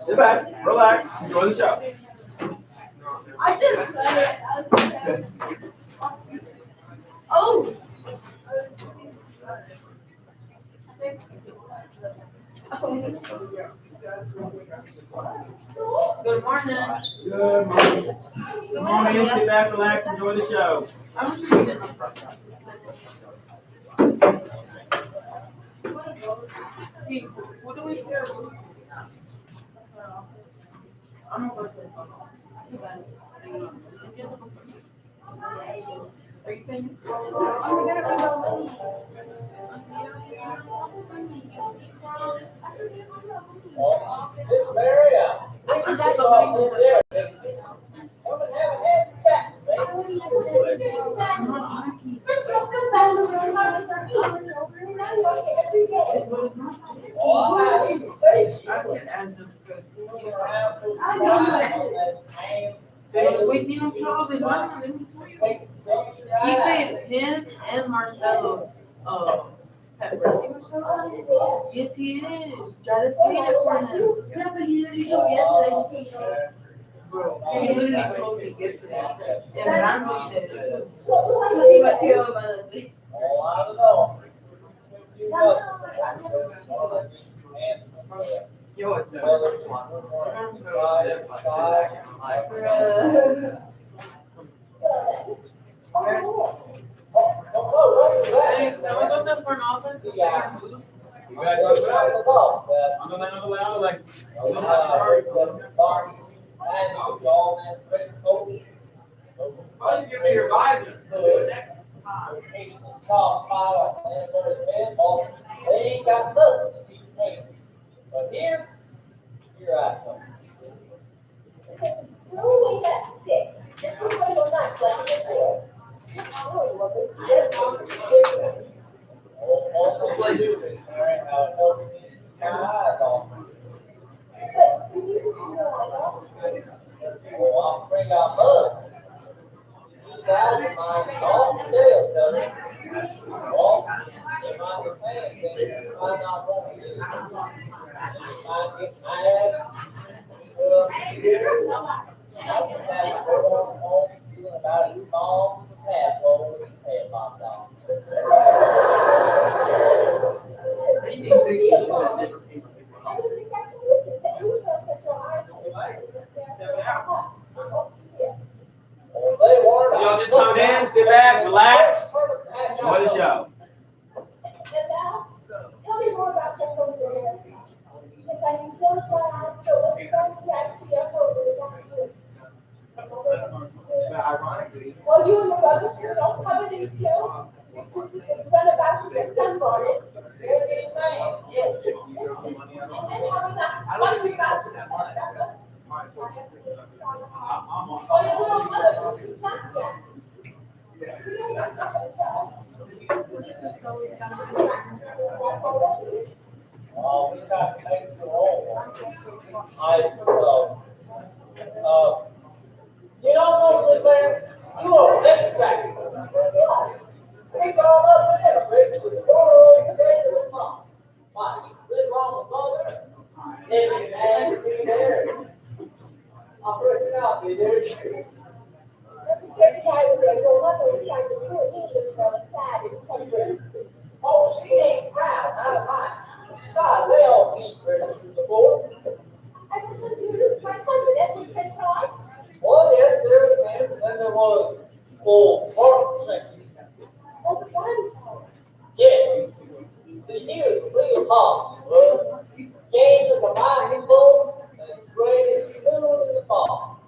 Sit back, relax, enjoy the show. I just oh. Good morning. Good morning. Good morning. Sit back, relax, enjoy the show. What do we do? I'm not going to Are you paying? Miss Maria, come and have a chat with me. Oh, I need to say you. Wait, you know, Charles, he paid his and Marcelo's pepper. Yes, he is. Jada paid it for him. He literally told me yesterday. And Brando said it too. Oh, I don't know. Yours. They ain't got nothing to teach me. But here I come. I'll bring out bugs. These guys of mine all the tails, well, they might be saying things you might not want to do. Might get mad. Well, I just have to go home feeling about as small as a tadpole with his head popped off. Y'all just come in, sit back, relax, enjoy the show. Tell me more about your career. Because I can tell us what I so let's start with that CFO. Ironically, Well, you and your brother, you know, come in and show. It's run about your son brought it. What did you say? Yeah. And then how we got. I don't think that's for that much. Oh, your little mother, she's not yet. Oh, we got to take the whole one. You know something there? You are big jackets. We call up the immigrants with the world today to the top. Why, you live on the mother? Maybe and be there. I'll break it out, be there. Oh, she ain't proud, not of mine. Besides, they all see British before. Well, yes, there was him, and then there was old Mark Trench. Yes. See, he was pretty policy, but game is a mighty bull, and his brain is little in the ball.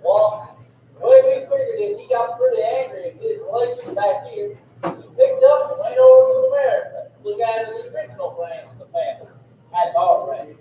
Well, the way we figured it, he got pretty angry at his relations back here. He picked up and went over to America. Look at the original branch of the family. That's our branch.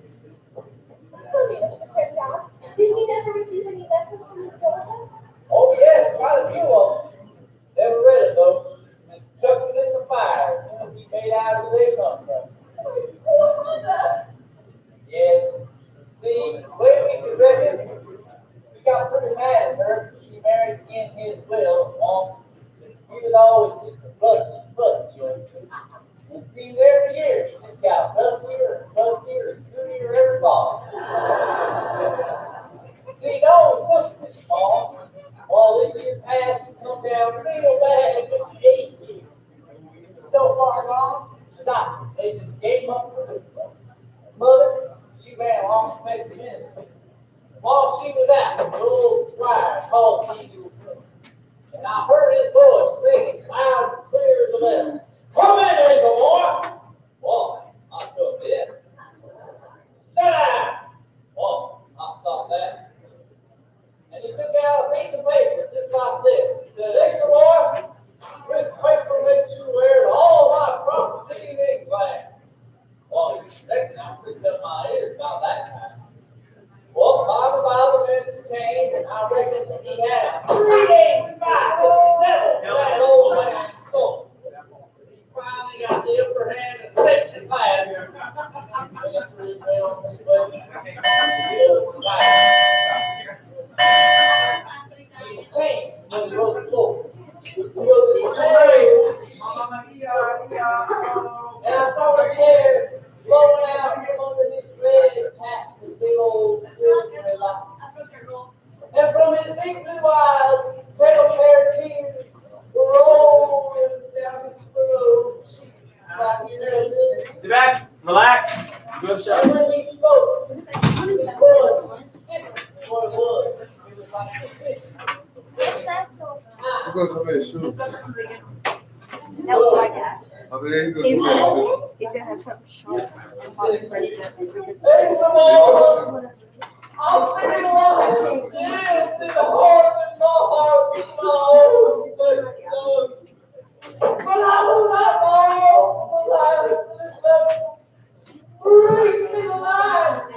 long to make the minister. While she was out, the old squire called me to his room. And I heard his voice speaking loud and clear as a bell. Come in, Hazel boy. Well, I took it. Sit down. Well, I saw that. And he took out a piece of paper just like this. He said, Hazel boy, this paper makes you wear all my property in England. Well, he expected I picked up my ears about that time. Well, by the minister came, and I reckon he had 3 days to fight with the devil for that old man soul. He finally got the upper hand and slipped his glass. And after he went on his way, he was smashed. He changed when he wrote the book. He was his and I saw his hair blowing out from under his red hat with big old silver light. And from his big blue eyes, pale tears were rolling down his furrowed cheeks like Sit back, relax, good and show. when he spoke, his voice different from what it was. It was like a fish. He goes to make sure. That was my dad. I mean, he He's goes to make sure. gonna, he's gonna have something sharp on his president. Praise the Lord. I'll feel like yes, in the heart and my heart and my own faith. But I will not fall the life of this level. Breathe me alive. I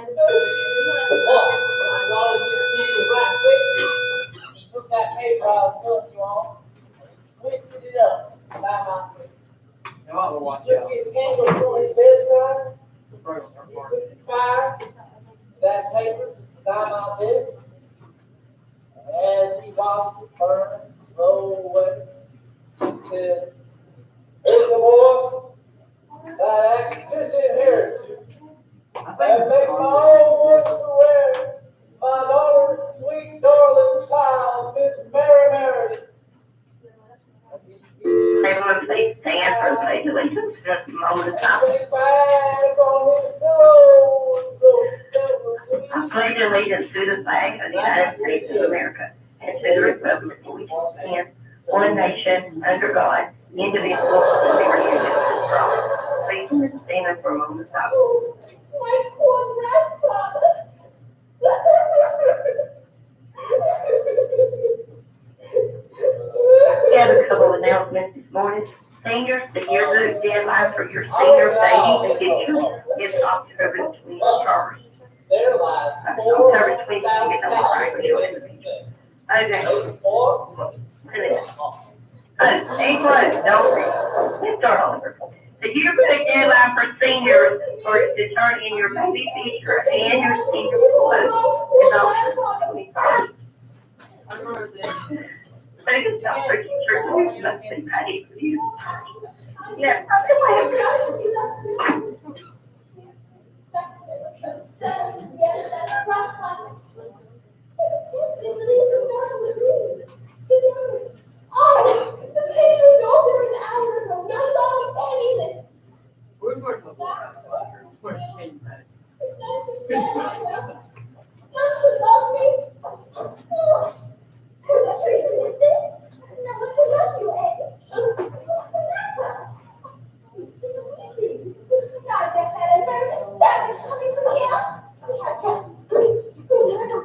thought it was being right quick. He took that paper I was telling you all, twisted it up by my feet. Took his candle from his bedside. He took the fire, that paper, beside my desk. And as he watched it burn slow away, he says, listen, boy, that actress inherits you. That makes my own voice aware. My daughter's sweet, darling child, Miss Mary Meredith. They want to say stand for speculation, just a moment of time. Lay back on his pillow, so I pledge allegiance to the flag of the United States of America and to the republic for which it stands, one nation, under God, indivisible, with liberty and justice for all. Please stand for a moment of silence. My poor grandfather. We have a couple of announcements this morning. Seniors, the yearbook deadline for your senior babies and pictures is October 21st. there lies October 22nd. Okay. $4,000. April, don't read. Let's start over. The yearbook deadline for seniors for to turn in your baby picture and your senior photo is October 21st. Second job for teachers must be paid for you. Yeah, Oh, the pain was over an hour ago. No longer pain. Don't you love me? Oh, whose treason is this? No one to love you, Eddie. What's the matter? God, get that in there. That is coming from here. We have to.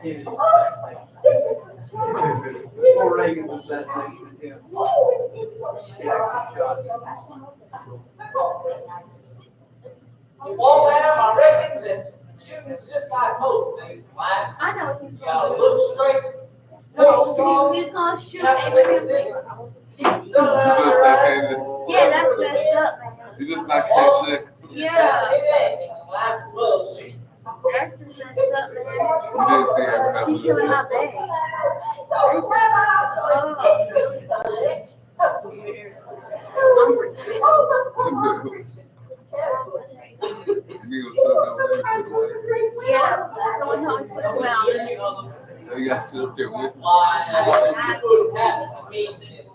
Kennedy's assassination. Before Reagan's assassination, yeah. Oh, it's so Well, ma'am, I reckon that shooting's just like most things in life. I know what he's You gotta gonna look straight, do. look strong, He's gonna shoot have to look Abraham at this, Lincoln. keep the sun out of your eyes. Yeah, that's messed up, man. You just not catch shit. Yeah. It ain't life as well as she. That's just messed up, man. You didn't see Abraham He's killing my Lincoln. baby. That's just messed up. I'm protected. You gonna Yeah, someone help me switch him out. You gotta sit up there with him. Why, you wouldn't have to mean this.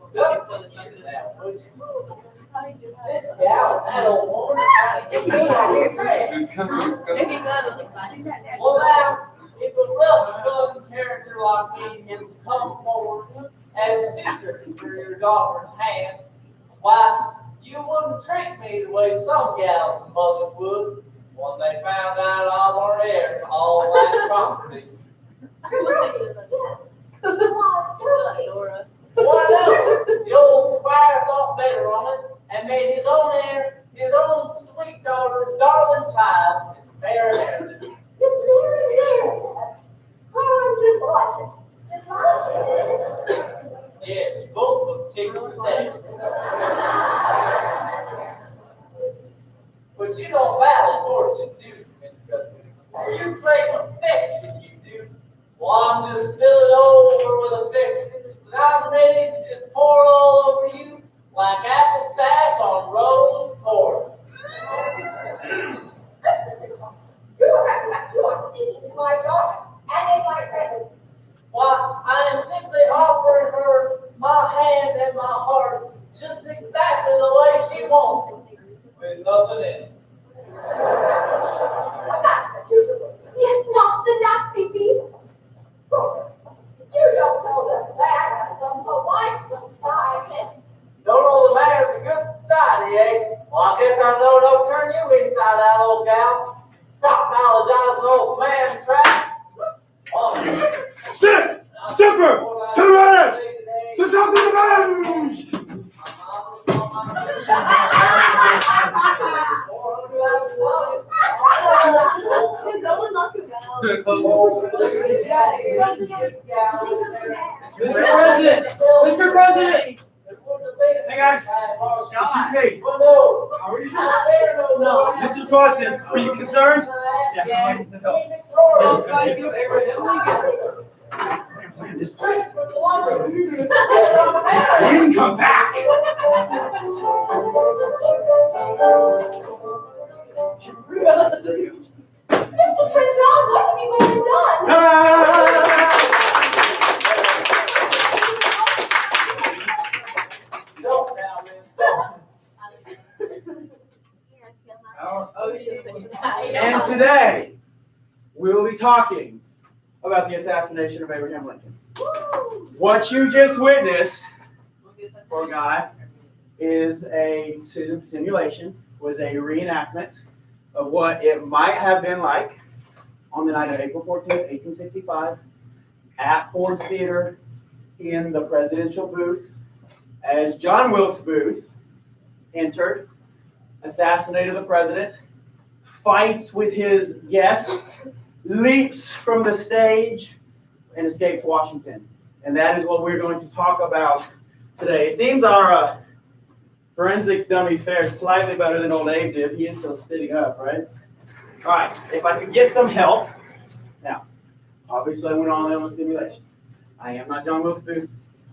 This gal, that old woman, trying to get me out of here. It's coming, it's If coming. he does, Well, now, if a rough-spun character like me is to come forward as suitor for your daughter's hand, why, you wouldn't treat me the way some gals and mothers would when they found out I was heir to all that property. Why no? The old squire thought better on it and made his own heir, his own sweet daughter's darling child, his fair heritage. Yes, both of tickets are there. But you don't battle fortune, do you, Miss President? You claim affection, you do. Well, I'm just filling over with affections, but I'm ready to just pour all over you like apple sass on roast pork. You recollect you are speaking to my daughter and in my presence. Why, I am simply offering her my hand and my heart just exactly the way she wants it, with nothing in it. Master Tudor, yes, not the nasty beast. You don't know the manners of polite society. Don't know the manners of good society, eh? Well, I guess I know don't turn you inside out, old gal. Stop apologizing, old man trap. Oh. Sit! Simper! To the rest! To something avenged! There's someone lock him out. Mr. President! Mr. President! Hey guys, excuse me. No. Mrs. Watson, are you concerned? Yeah. He didn't come back. Mr. Trenchard, what have you really done? Don't now, Miss. Oh, shit. And today, we will be talking about the assassination of Abraham Lincoln. What you just witnessed, poor guy, is a simulation, was a reenactment of what it might have been like on the night of April 14th, 1865, at Ford's Theater in the presidential booth, as John Wilkes Booth entered, assassinated the president, fights with his guests, leaps from the stage, and escapes Washington. And that is what we're going to talk about today. It seems our forensics dummy fared slightly better than old Abe did. He is still sitting up, right? All right, if I could get some help. Now, obviously I went on a simulation. I am not John Wilkes Booth.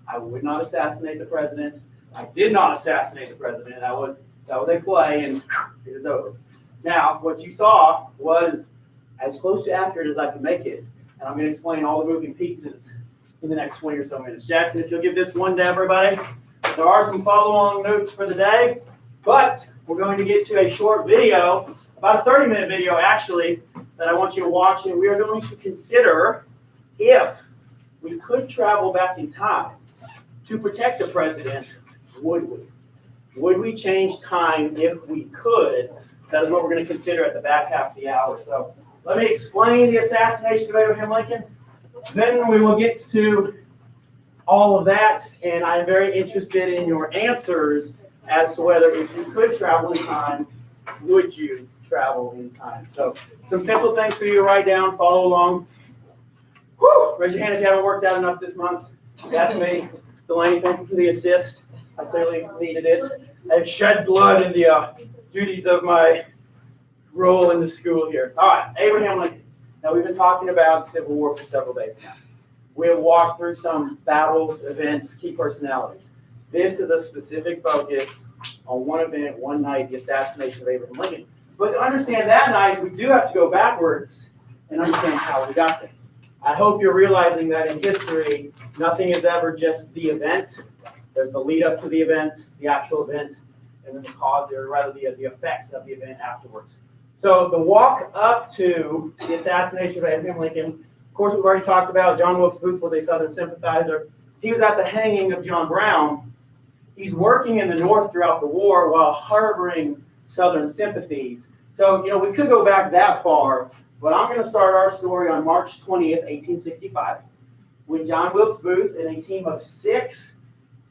I would not assassinate the president. I did not assassinate the president. That was a play, and it is over. Now, what you saw was as close to accurate as I could make it, and I'm going to explain all the moving pieces in the next 20 or so minutes. Jackson, if you'll give this one to everybody. There are some follow-along notes for the day, but we're going to get to a short video, about a 30-minute video actually, that I want you to watch, and we are going to consider if we could travel back in time to protect the president, would we? Would we change time if we could? That is what we're going to consider at the back half of the hour. So let me explain the assassination of Abraham Lincoln. Then we will get to all of that, and I'm very interested in your answers as to whether if you could travel in time, would you travel in time? So some simple things for you to write down, follow along. Whew, raise your hand if you haven't worked out enough this month. That's me. Delaney, thank you for the assist. I clearly needed it. I've shed blood in the duties of my role in the school here. All right, Abraham Lincoln. Now, we've been talking about the Civil War for several days now. We have walked through some battles, events, key personalities. This is a specific focus on one event, one night, the assassination of Abraham Lincoln. But to understand that night, we do have to go backwards and understand how we got there. I hope you're realizing that in history, nothing is ever just the event. There's the lead up to the event, the actual event, and then the cause, or rather the effects of the event afterwards. So the walk up to the assassination of Abraham Lincoln, of course, we've already talked about John Wilkes Booth was a Southern sympathizer. He was at the hanging of John Brown. He's working in the North throughout the war while harboring Southern sympathies. So, we could go back that far, but I'm going to start our story on March 20th, 1865, when John Wilkes Booth and a team of 6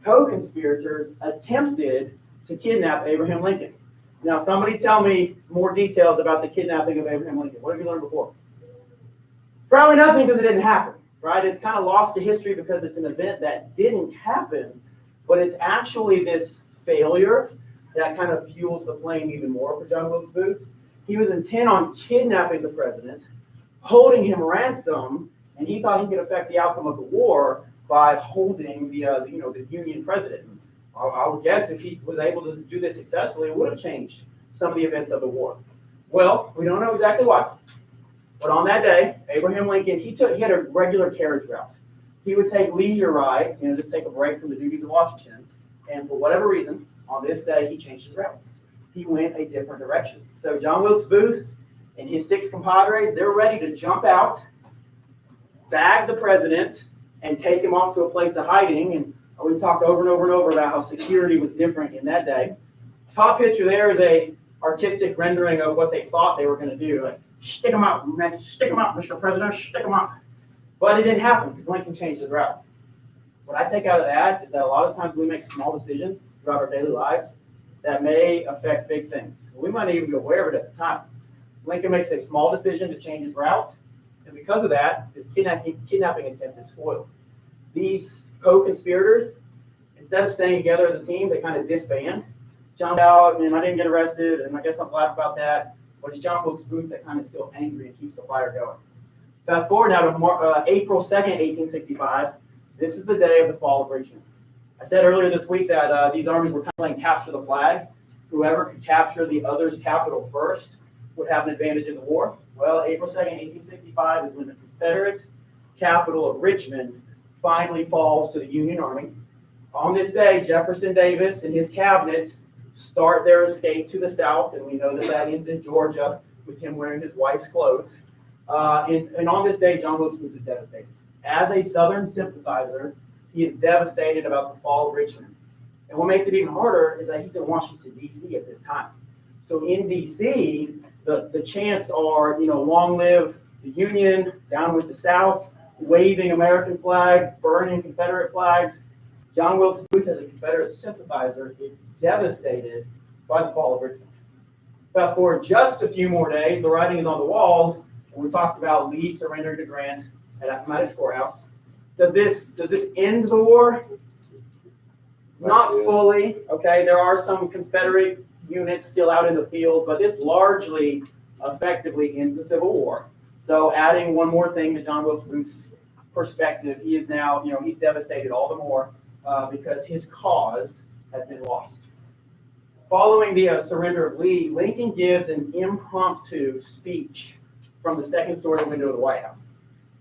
co-conspirators attempted to kidnap Abraham Lincoln. Now, somebody tell me more details about the kidnapping of Abraham Lincoln. What have you learned before? Probably nothing, because it didn't happen, right? It's kind of lost to history because it's an event that didn't happen, but it's actually this failure that kind of fuels the flame even more for John Wilkes Booth. He was intent on kidnapping the president, holding him ransom, and he thought he could affect the outcome of the war by holding the Union president. I would guess if he was able to do this successfully, it would have changed some of the events of the war. Well, we don't know exactly what, but on that day, Abraham Lincoln, he had a regular carriage route. He would take leisure rides, just take a break from the duties of Washington, and for whatever reason, on this day, he changed his route. He went a different direction. So John Wilkes Booth and his 6 compadres, they're ready to jump out, bag the president, and take him off to a place of hiding. And we've talked over and over and over about how security was different in that day. Top picture there is a artistic rendering of what they thought they were going to do. Like, stick him out, Mr. President, stick him out. But it didn't happen because Lincoln changed his route. What I take out of that is that a lot of times we make small decisions throughout our daily lives that may affect big things. We might not even be aware of it at the time. Lincoln makes a small decision to change his route, and because of that, his kidnapping attempt is foiled. These co-conspirators, instead of staying together as a team, they kind of disband. John out, and I didn't get arrested, and I guess I'm glad about that. But it's John Wilkes Booth that kind of still angry and keeps the fire going. Fast forward now to April 2nd, 1865. This is the day of the fall of Richmond. I said earlier this week that these armies were kind of playing capture the flag. Whoever could capture the other's capital first would have an advantage in the war. Well, April 2nd, 1865 is when the Confederate capital of Richmond finally falls to the Union Army. On this day, Jefferson Davis and his cabinet start their escape to the South, and we know that ends in Georgia with him wearing his wife's clothes. And on this day, John Wilkes Booth is devastated. As a Southern sympathizer, he is devastated about the fall of Richmond. And what makes it even harder is that he's in Washington, D.C. at this time. So in D.C., the chants are, long live the Union, down with the South, waving American flags, burning Confederate flags. John Wilkes Booth, as a Confederate sympathizer, is devastated by the fall of Richmond. Fast forward just a few more days, the writing is on the wall, and we talked about Lee surrendering to Grant at Appomattox Courthouse. Does this end the war? Not fully. Okay, there are some Confederate units still out in the field, but this largely, effectively ends the Civil War. So adding one more thing to John Wilkes Booth's perspective, he is now, he's devastated all the more because his cause has been lost. Following the surrender of Lee, Lincoln gives an impromptu speech from the second-story window of the White House.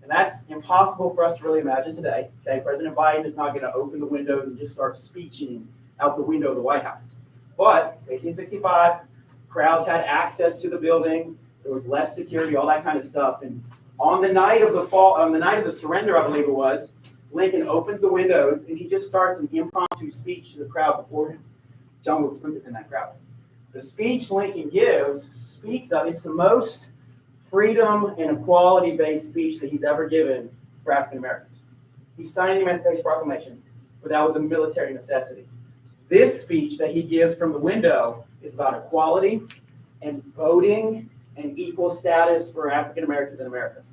And that's impossible for us to really imagine today. Okay, President Biden is not going to open the windows and just start speeching out the window of the White House. But 1865, crowds had access to the building. There was less security, all that kind of stuff. And on the night of the surrender, I believe it was, Lincoln opens the windows and he just starts an impromptu speech to the crowd before him. John Wilkes Booth is in that crowd. The speech Lincoln gives speaks of, it's the most freedom and equality-based speech that he's ever given for African Americans. He signed the Emancipation Proclamation, but that was a military necessity. This speech that he gives from the window is about equality and voting and equal status for African Americans in America.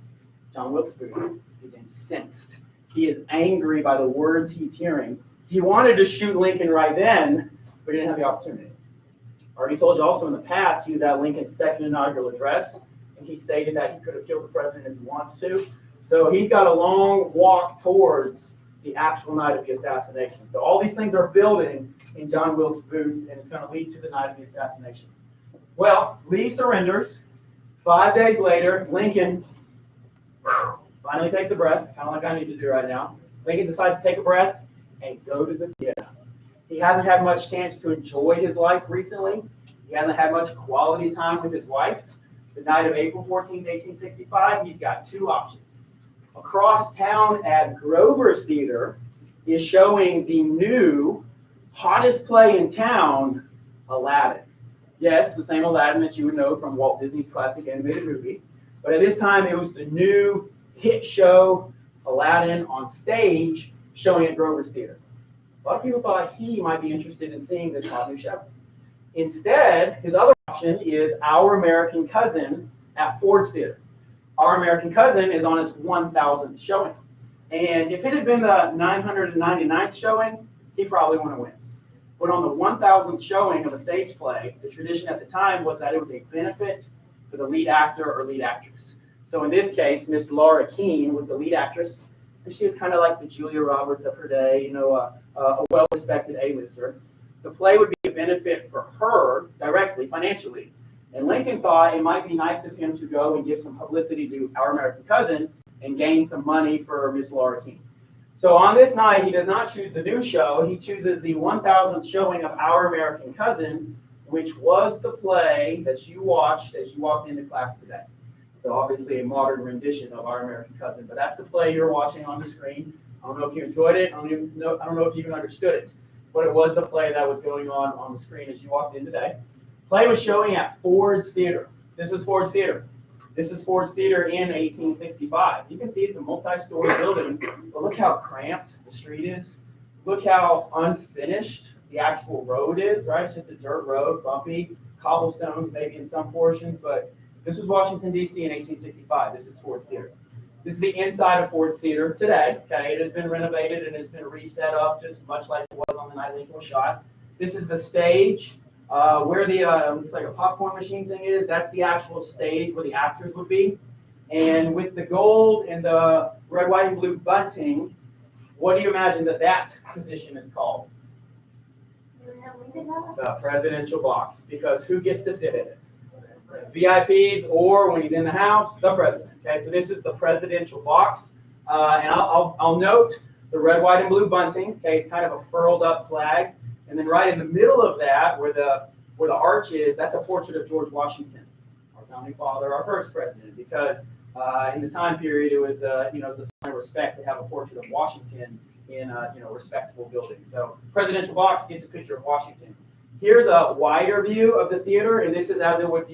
John Wilkes Booth is incensed. He is angry by the words he's hearing. He wanted to shoot Lincoln right then, but he didn't have the opportunity. I already told you also in the past, he was at Lincoln's second inaugural address, and he stated that he could have killed the president if he wants to. So he's got a long walk towards the actual night of the assassination. So all these things are building in John Wilkes Booth, and it's going to lead to the night of the assassination. Well, Lee surrenders. 5 days later, Lincoln finally takes a breath, kind of like I need to do right now. Lincoln decides to take a breath and go to the theater. He hasn't had much chance to enjoy his life recently. He hasn't had much quality time with his wife. The night of April 14, 1865, he's got two options. Across town at Grover's Theater is showing the new, hottest play in town, Aladdin. Yes, the same Aladdin that you would know from Walt Disney's classic animated movie. But at this time, it was the new hit show, Aladdin, on stage, showing at Grover's Theater. A lot of people thought he might be interested in seeing this hot new show. Instead, his other option is Our American Cousin at Ford's Theater. Our American Cousin is on its 1,000th showing. And if it had been the 999th showing, he probably wouldn't have won. But on the 1,000th showing of a stage play, the tradition at the time was that it was a benefit for the lead actor or lead actress. So in this case, Miss Laura Keene was the lead actress, and she was kind of like the Julia Roberts of her day, a well-respected A-lister. The play would be a benefit for her directly, financially. And Lincoln thought it might be nice of him to go and give some publicity to Our American Cousin and gain some money for Miss Laura Keene. So on this night, he does not choose the new show. He chooses the 1,000th showing of Our American Cousin, which was the play that you watched as you walked into class today. So obviously a modern rendition of Our American Cousin, but that's the play you're watching on the screen. I don't know if you enjoyed it. I don't know if you even understood it, but it was the play that was going on the screen as you walked in today. Play was showing at Ford's Theater. This is Ford's Theater. This is Ford's Theater in 1865. You can see it's a multi-story building, but look how cramped the street is. Look how unfinished the actual road is, right? It's just a dirt road, bumpy, cobblestones maybe in some portions, but this was Washington, D.C. in 1865. This is Ford's Theater. This is the inside of Ford's Theater today. Okay, it has been renovated and it's been reset up just much like it was on the night Lincoln was shot. This is the stage. Where the looks like a popcorn machine thing is, that's the actual stage where the actors would be. And with the gold and the red, white, and blue bunting, what do you imagine that position is called? The presidential box. Because who gets to sit in it? VIPs, or when he's in the house, the president. Okay, so this is the presidential box. And I'll note the red, white, and blue bunting. Okay, it's kind of a furled up flag. And then right in the middle of that, where the arch is, that's a portrait of George Washington, our founding father, our first president. Because in the time period, it was it was a sign of respect to have a portrait of Washington in respectable building. So presidential box gets a picture of Washington. Here's a wider view of the theater, and this is as it would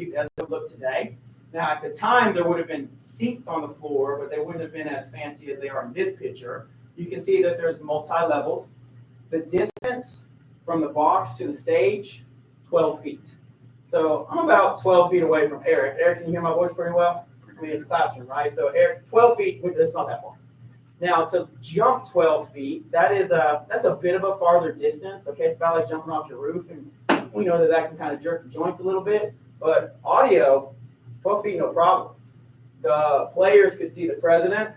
look today. Now, at the time, there would have been seats on the floor, but they wouldn't have been as fancy as they are in this picture. You can see that there's multi-levels. The distance from the box to the stage, 12 feet. So I'm about 12 feet away from Eric. Eric, can you hear my voice pretty well? I mean, it's a classroom, right? So Eric, 12 feet, it's not that far. Now, to jump 12 feet, that's a bit of a farther distance. Okay, it's about like jumping off your roof, and we know that can kind of jerk the joints a little bit. But audio, 12 feet, no problem. The players could see the president.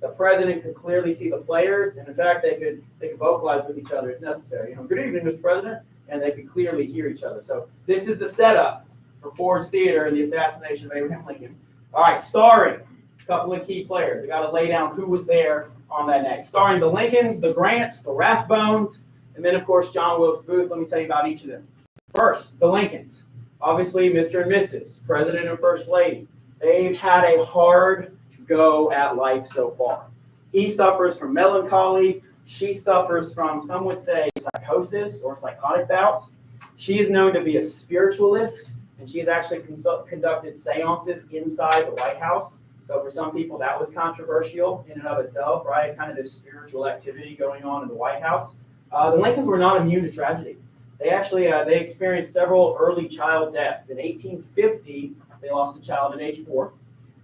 The president could clearly see the players, and in fact, they could vocalize with each other if necessary. Good evening, Mr. President, and they could clearly hear each other. So this is the setup for Ford's Theater and the assassination of Abraham Lincoln. All right, starring a couple of key players. I got to lay down who was there on that night. Starring the Lincolns, the Grants, the Rathbones, and then of course John Wilkes Booth. Let me tell you about each of them. First, the Lincolns. Obviously, Mr. and Mrs., President and First Lady. They've had a hard go at life so far. He suffers from melancholy. She suffers from, some would say, psychosis or psychotic bouts. She is known to be a spiritualist and she has actually conducted seances inside the White House. So for some people, that was controversial in and of itself, right? Kind of this spiritual activity going on in the White House. The Lincolns were not immune to tragedy. They actually they experienced several early child deaths. In 1850, they lost a child at age 4.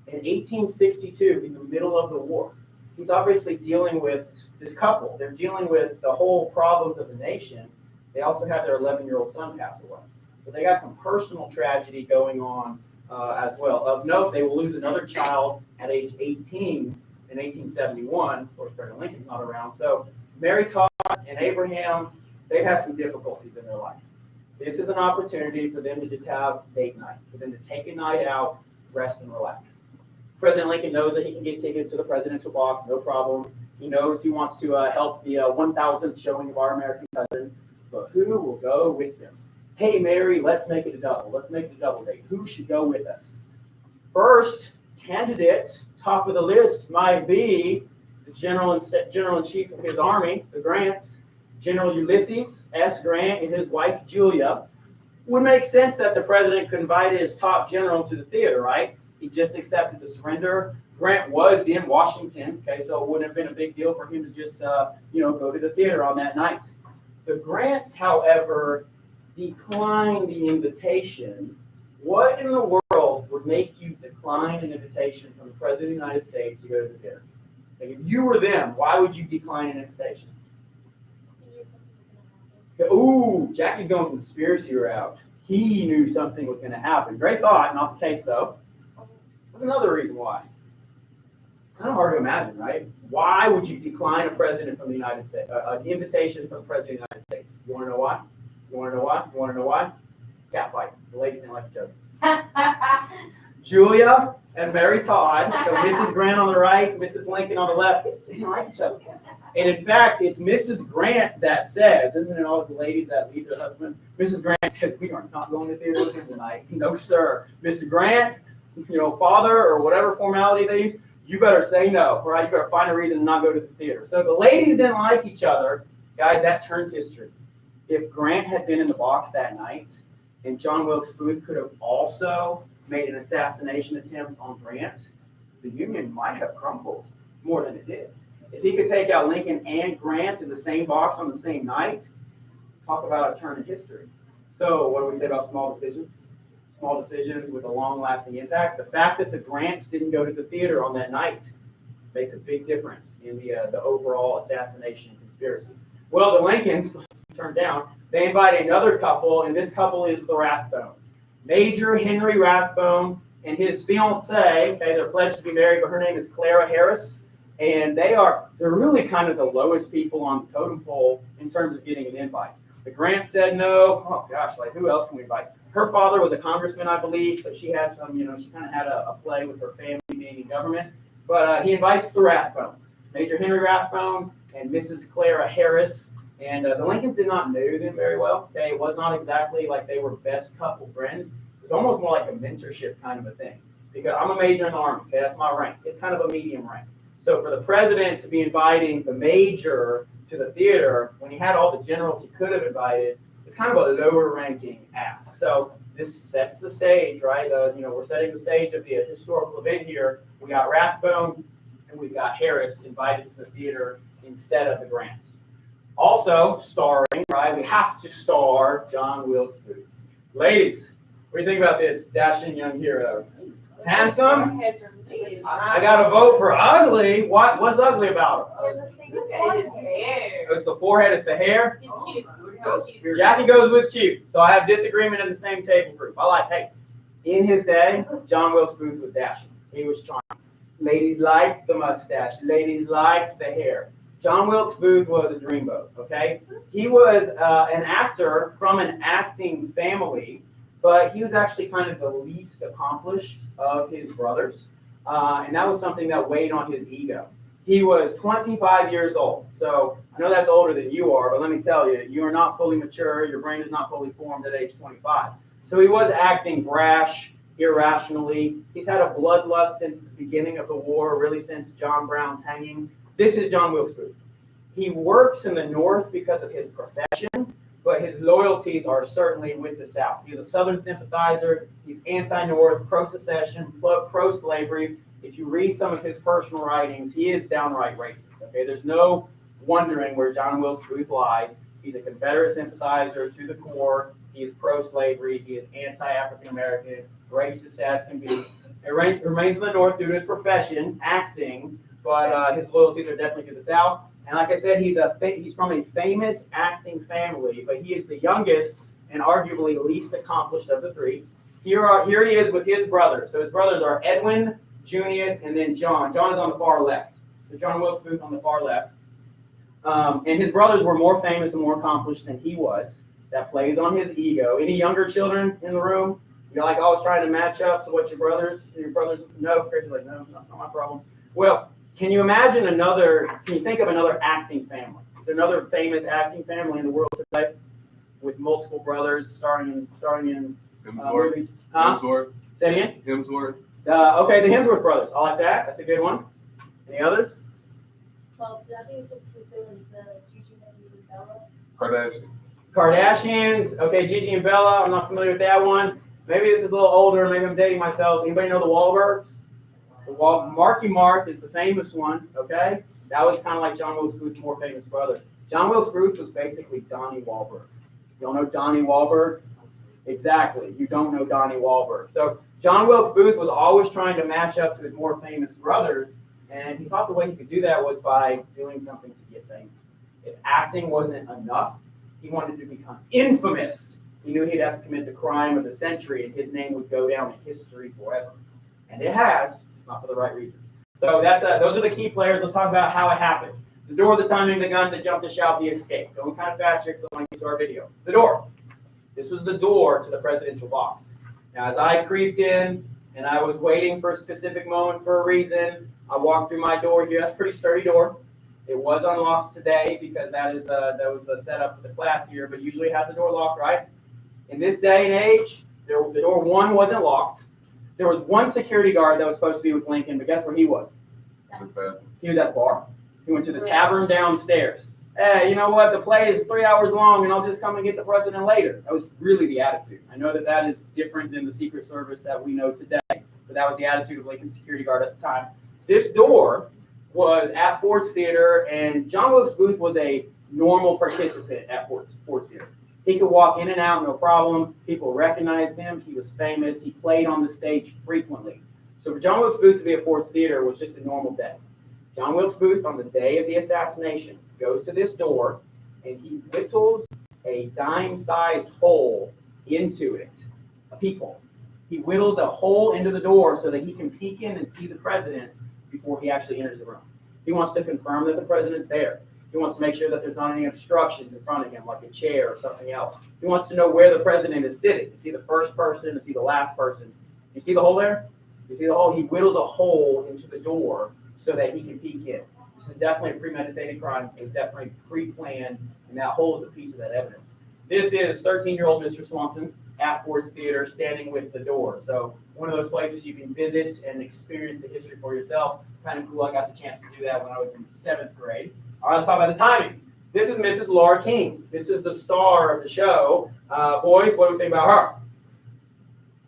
In 1862, in the middle of the war, he's obviously dealing with this couple. They're dealing with the whole problems of the nation. They also have their 11-year-old son pass away. So they got some personal tragedy going on as well. Of note, they will lose another child at age 18 in 1871. Of course, President Lincoln's not around. So Mary Todd and Abraham, they've had some difficulties in their life. This is an opportunity for them to just have date night, for them to take a night out, rest and relax. President Lincoln knows that he can get tickets to the presidential box, no problem. He knows he wants to help the 1,000th showing of Our American Cousin, but who will go with him? Hey, Mary, let's make it a double. Let's make it a double date. Who should go with us? First candidate, top of the list, might be the General in Chief of his army, the Grants, General Ulysses S. Grant and his wife, Julia. Would make sense that the president could invite his top general to the theater, right? He just accepted the surrender. Grant was in Washington, okay, so it wouldn't have been a big deal for him to just, go to the theater on that night. The Grants, however, declined the invitation. What in the world would make you decline an invitation from the President of the United States to go to the theater? Like if you were them, why would you decline an invitation? Ooh, Jackie's going conspiracy route. He knew something was going to happen. Great thought, not the case though. There's another reason why. It's kind of hard to imagine, right? Why would you decline a president from the United States, an invitation from the President of the United States? You want to know why? You want to know why? You want to know why? Cat fight. The ladies didn't like each other. Julia and Mary Todd, so Mrs. Grant on the right, Mrs. Lincoln on the left, they didn't like each other. And in fact, it's Mrs. Grant that says, isn't it always the ladies that leave their husbands? Mrs. Grant said, we are not going to theater with him tonight. No, sir. Mr. Grant, father or whatever formality they use, you better say no, right? You better find a reason to not go to the theater. So the ladies didn't like each other. Guys, that turns history. If Grant had been in the box that night, and John Wilkes Booth could have also made an assassination attempt on Grant, the Union might have crumbled more than it did. If he could take out Lincoln and Grant in the same box on the same night, talk about a turn in history. So what do we say about small decisions? Small decisions with a long-lasting impact. The fact that the Grants didn't go to the theater on that night makes a big difference in the overall assassination conspiracy. Well, the Lincolns turned down. They invited another couple, and this couple is the Rathbones. Major Henry Rathbone and his fiancée, okay, they're pledged to be married, but her name is Clara Harris. And they're really kind of the lowest people on the totem pole in terms of getting an invite. The Grant said no. Oh gosh, like who else can we invite? Her father was a congressman, I believe, so she had some, she kind of had a play with her family being in government. But he invites the Rathbones, Major Henry Rathbone and Mrs. Clara Harris. And the Lincolns did not know them very well. Okay, it was not exactly like they were best couple friends. It was almost more like a mentorship kind of a thing. Because I'm a major in the Army, okay, that's my rank. It's kind of a medium rank. So for the president to be inviting the major to the theater when he had all the generals he could have invited, it's kind of a lower ranking ask. So this sets the stage, right? We're setting the stage of the historical event here. We got Rathbone and we got Harris invited to the theater instead of the Grants. Also starring, right? We have to star John Wilkes Booth. Ladies, what do you think about this dashing young hero? Handsome? I got to vote for ugly. What's ugly about him? It's the forehead, it's the hair. He's cute. Jackie goes with cute. So I have disagreement in the same table group. Hey, in his day, John Wilkes Booth was dashing. He was charming. Ladies liked the mustache. Ladies liked the hair. John Wilkes Booth was a dreamboat, okay? He was an actor from an acting family, but he was actually kind of the least accomplished of his brothers. And that was something that weighed on his ego. He was 25 years old. So I know that's older than you are, but let me tell you, you are not fully mature. Your brain is not fully formed at age 25. So he was acting brash, irrationally. He's had a bloodlust since the beginning of the war, really since John Brown's hanging. This is John Wilkes Booth. He works in the North because of his profession, but his loyalties are certainly with the South. He's a Southern sympathizer. He's anti-North, pro-secession, pro-slavery. If you read some of his personal writings, he is downright racist. Okay, there's no wondering where John Wilkes Booth lies. He's a Confederate sympathizer to the core. He is pro-slavery. He is anti-African American, racist as can be. He remains in the North due to his profession, acting, but his loyalties are definitely to the South. And like I said, he's from a famous acting family, but he is the youngest and arguably least accomplished of the three. Here he is with his brothers. So his brothers are Edwin, Junius, and then John. John is on the far left. So John Wilkes Booth on the far left. And his brothers were more famous and more accomplished than he was. That plays on his ego. Any younger children in the room? You're like always trying to match up to what your brothers no. Chris is like, no, not my problem. Well, can you think of another acting family? Is there another famous acting family in the world today with multiple brothers starring in movies? Hemsworth. Say it again? Hemsworth. Okay, the Hemsworth brothers. I like that. That's a good one. Any others? Well, I think it's Gigi and Bella. Kardashian. Kardashians. Okay, Gigi and Bella. I'm not familiar with that one. Maybe this is a little older. Maybe I'm dating myself. Anybody know the Wahlbergs? Marky Mark is the famous one. Okay, that was kind of like John Wilkes Booth's more famous brother. John Wilkes Booth was basically Donnie Wahlberg. You don't know Donnie Wahlberg? Exactly. You don't know Donnie Wahlberg. So John Wilkes Booth was always trying to match up to his more famous brothers, and he thought the way he could do that was by doing something to get famous. If acting wasn't enough, he wanted to become infamous. He knew he'd have to commit the crime of the century, and his name would go down in history forever. And it has, just not for the right reasons. So those are the key players. Let's talk about how it happened. The door, the timing, the gun, the jump, the shout, the escape. Going kind of fast here because I want to get to our video. The door. This was the door to the presidential box. Now, as I creeped in and I was waiting for a specific moment for a reason, I walked through my door here. That's a pretty sturdy door. It was unlocked today because that was a setup for the class here, but usually have the door locked, right? In this day and age, the door one wasn't locked. There was one security guard that was supposed to be with Lincoln, but guess where he was? He was at the bar. He went to the tavern downstairs. Hey, you know what? The play is 3 hours long, and I'll just come and get the president later. That was really the attitude. I know that is different than the Secret Service that we know today, but that was the attitude of Lincoln's security guard at the time. This door was at Ford's Theater, and John Wilkes Booth was a normal participant at Ford's Theater. He could walk in and out, no problem. People recognized him. He was famous. He played on the stage frequently. So for John Wilkes Booth to be at Ford's Theater was just a normal day. John Wilkes Booth, on the day of the assassination, goes to this door, and he whittles a dime-sized hole into it, a peephole. He whittles a hole into the door so that he can peek in and see the president before he actually enters the room. He wants to confirm that the president's there. He wants to make sure that there's not any obstructions in front of him, like a chair or something else. He wants to know where the president is sitting. Is he the first person? Is he the last person? You see the hole there? You see the hole? He whittles a hole into the door so that he can peek in. This is definitely a premeditated crime. It was definitely pre-planned, and that hole is a piece of that evidence. This is 13-year-old Mr. Swanson at Ford's Theater standing with the door. So one of those places you can visit and experience the history for yourself. Kind of cool. I got the chance to do that when I was in 7th grade. All right, let's talk about the timing. This is Mrs. Laura King. This is the star of the show. Boys, what do we think about her? A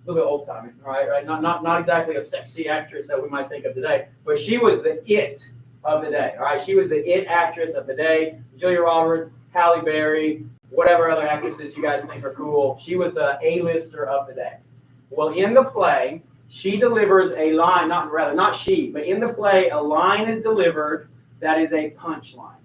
little bit old-timey, right? Not exactly a sexy actress that we might think of today, but she was the it of the day. All right, she was the it actress of the day. Julia Roberts, Halle Berry, whatever other actresses you guys think are cool. She was the A-lister of the day. Well, in the play, she delivers a line. But in the play, a line is delivered that is a punchline.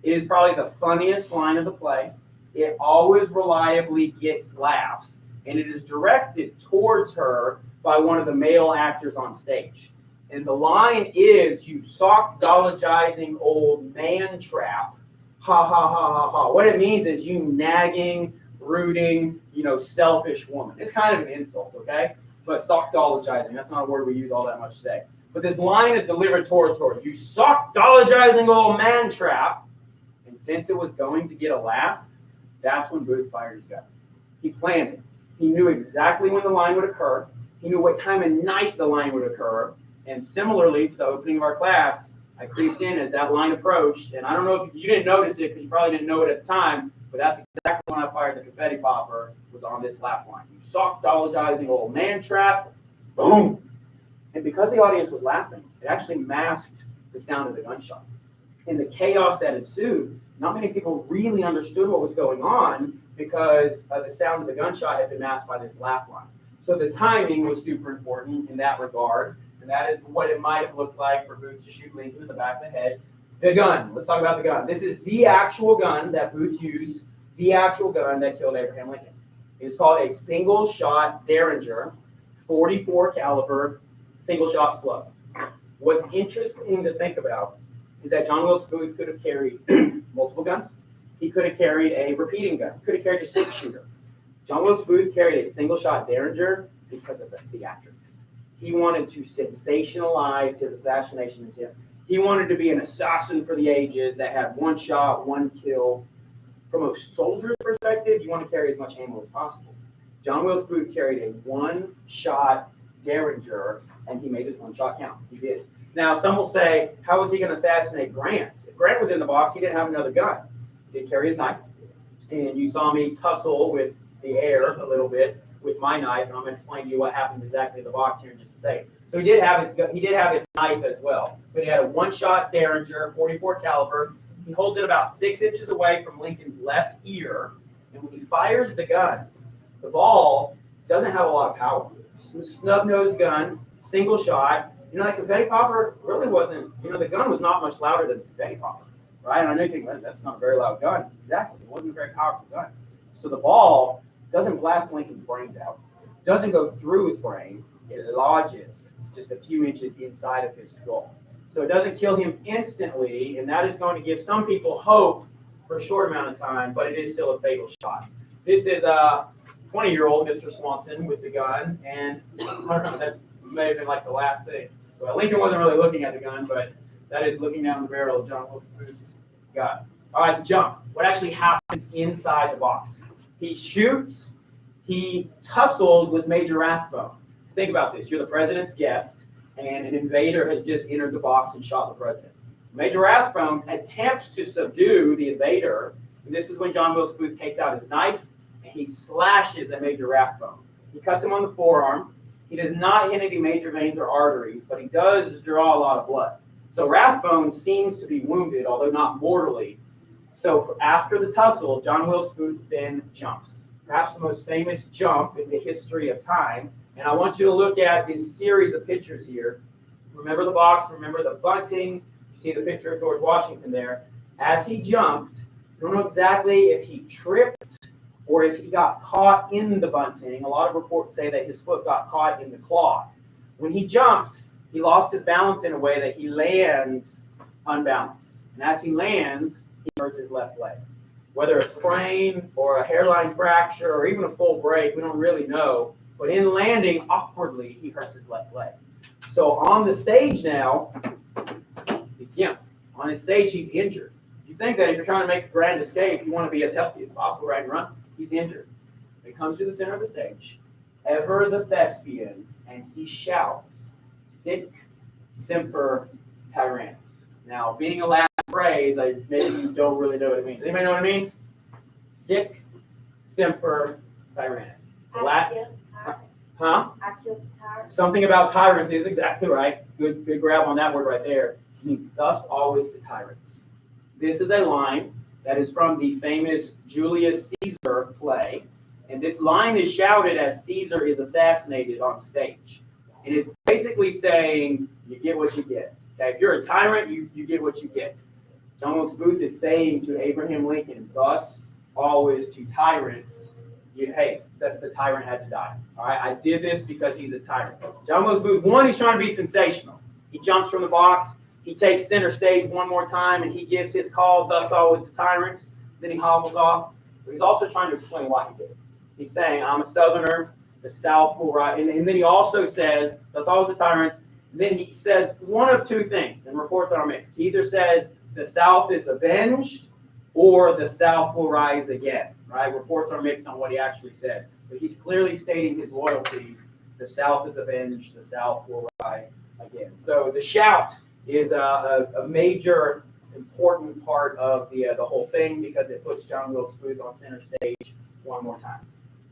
It is probably the funniest line of the play. It always reliably gets laughs, and it is directed towards her by one of the male actors on stage. And the line is, "You sock-dologizing old man trap. Ha, ha, ha, ha, ha." What it means is you nagging, brooding, selfish woman. It's kind of an insult, okay? But sock-dologizing, that's not a word we use all that much today. But this line is delivered towards her. "You sock-dologizing old man trap." And since it was going to get a laugh, that's when Booth fired his gun. He planned it. He knew exactly when the line would occur. He knew what time of night the line would occur. And similarly to the opening of our class, I creeped in as that line approached. And I don't know if you didn't notice it because you probably didn't know it at the time, but that's exactly when I fired the confetti popper, was on this laugh line. You sockdologizing old man trap, boom. And because the audience was laughing, it actually masked the sound of the gunshot. In the chaos that ensued, not many people really understood what was going on because the sound of the gunshot had been masked by this laugh line. So the timing was super important in that regard, and that is what it might have looked like for Booth to shoot Lincoln in the back of the head. The gun, let's talk about the gun. This is the actual gun that Booth used, the actual gun that killed Abraham Lincoln. It's called a single-shot Derringer, 44 caliber, single-shot slug. What's interesting to think about is that John Wilkes Booth could have carried multiple guns. He could have carried a repeating gun. Could have carried a six-shooter. John Wilkes Booth carried a single-shot Derringer because of the theatrics. He wanted to sensationalize his assassination attempt. He wanted to be an assassin for the ages that had one shot, one kill. From a soldier's perspective, you want to carry as much ammo as possible. John Wilkes Booth carried a one-shot Derringer, and he made his one-shot count. He did. Now, some will say, how was he going to assassinate Grant? If Grant was in the box, he didn't have another gun. He did carry his knife. And you saw me tussle with the air a little bit with my knife, and I'm going to explain to you what happens exactly in the box here in just a second. So he did have his knife as well, but he had a one-shot Derringer, 44 caliber. He holds it about 6 inches away from Lincoln's left ear, and when he fires the gun, the ball doesn't have a lot of power. Snub-nosed gun, single shot. You know, that confetti popper really wasn't, the gun was not much louder than the confetti popper, right? And I know you think, well, that's not a very loud gun. Exactly. It wasn't a very powerful gun. So the ball doesn't blast Lincoln's brains out, doesn't go through his brain. It lodges just a few inches inside of his skull. So it doesn't kill him instantly, and that is going to give some people hope for a short amount of time, but it is still a fatal shot. This is a 20-year-old Mr. Swanson with the gun, and I don't know, that's may have been like the last thing. Well, Lincoln wasn't really looking at the gun, but that is looking down the barrel of John Wilkes Booth's gun. All right, jump. What actually happens inside the box? He shoots, he tussles with Major Rathbone. Think about this. You're the president's guest, and an invader has just entered the box and shot the president. Major Rathbone attempts to subdue the invader, and this is when John Wilkes Booth takes out his knife, and he slashes at Major Rathbone. He cuts him on the forearm. He does not hit any major veins or arteries, but he does draw a lot of blood. So Rathbone seems to be wounded, although not mortally. So after the tussle, John Wilkes Booth then jumps. Perhaps the most famous jump in the history of time. And I want you to look at this series of pictures here. Remember the box, remember the bunting. You see the picture of George Washington there. As he jumped, I don't know exactly if he tripped or if he got caught in the bunting. A lot of reports say that his foot got caught in the cloth. When he jumped, he lost his balance in a way that he lands unbalanced. And as he lands, he hurts his left leg. Whether a sprain or a hairline fracture or even a full break, we don't really know. But in landing awkwardly, he hurts his left leg. So on the stage now, on his stage, he's injured. You think that if you're trying to make a grand escape, you want to be as healthy as possible, right, and run. He's injured. He comes to the center of the stage, ever the thespian, and he shouts, "Sic semper tyrannis." Now, being a Latin phrase, maybe you don't really know what it means. Anybody know what it means? Sic semper tyrannis. Latin. Huh? Something about tyrants is exactly right. Good grab on that word right there. It means thus always to tyrants. This is a line that is from the famous Julius Caesar play. And this line is shouted as Caesar is assassinated on stage. And it's basically saying, you get what you get. Okay, if you're a tyrant, you get what you get. John Wilkes Booth is saying to Abraham Lincoln, thus always to tyrants, the tyrant had to die. All right, I did this because he's a tyrant. John Wilkes Booth, one, he's trying to be sensational. He jumps from the box. He takes center stage one more time, and he gives his call, thus always to tyrants. Then he hobbles off. But he's also trying to explain why he did it. He's saying, I'm a Southerner. The South will rise. And then he also says, thus always to tyrants. And then he says one of two things, and reports are mixed. He either says the South is avenged or the South will rise again. Right? Reports are mixed on what he actually said. But he's clearly stating his loyalties. The South is avenged. The South will rise again. So the shout is a major important part of the whole thing because it puts John Wilkes Booth on center stage one more time.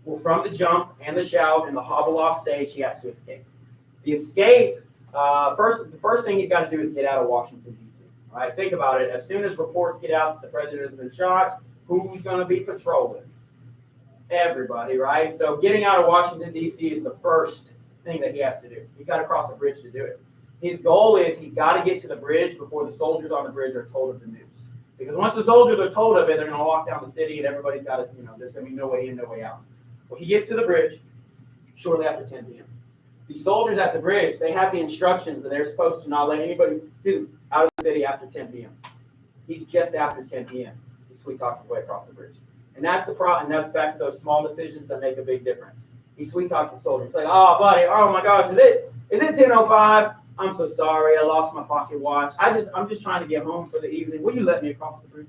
Well, from the jump and the shout and the hobble off stage, he has to escape. The escape, the first thing he's got to do is get out of Washington, D.C. All right, think about it. As soon as reports get out that the president has been shot, who's going to be patrolling? Everybody, right? So getting out of Washington, D.C. is the first thing that he has to do. He's got to cross the bridge to do it. His goal is he's got to get to the bridge before the soldiers on the bridge are told of the news. Because once the soldiers are told of it, they're going to lock down the city and everybody's got to, there's going to be no way in, no way out. Well, he gets to the bridge shortly after 10 p.m. The soldiers at the bridge, they have the instructions that they're supposed to not let anybody out of the city after 10 p.m. He's just after 10 p.m. He sweet talks his way across the bridge. And that's the problem. And that's back to those small decisions that make a big difference. He sweet talks the soldiers. He's like, oh, buddy, oh my gosh, is it 10:05? I'm so sorry, I lost my pocket watch. I'm just trying to get home for the evening. Will you let me across the bridge?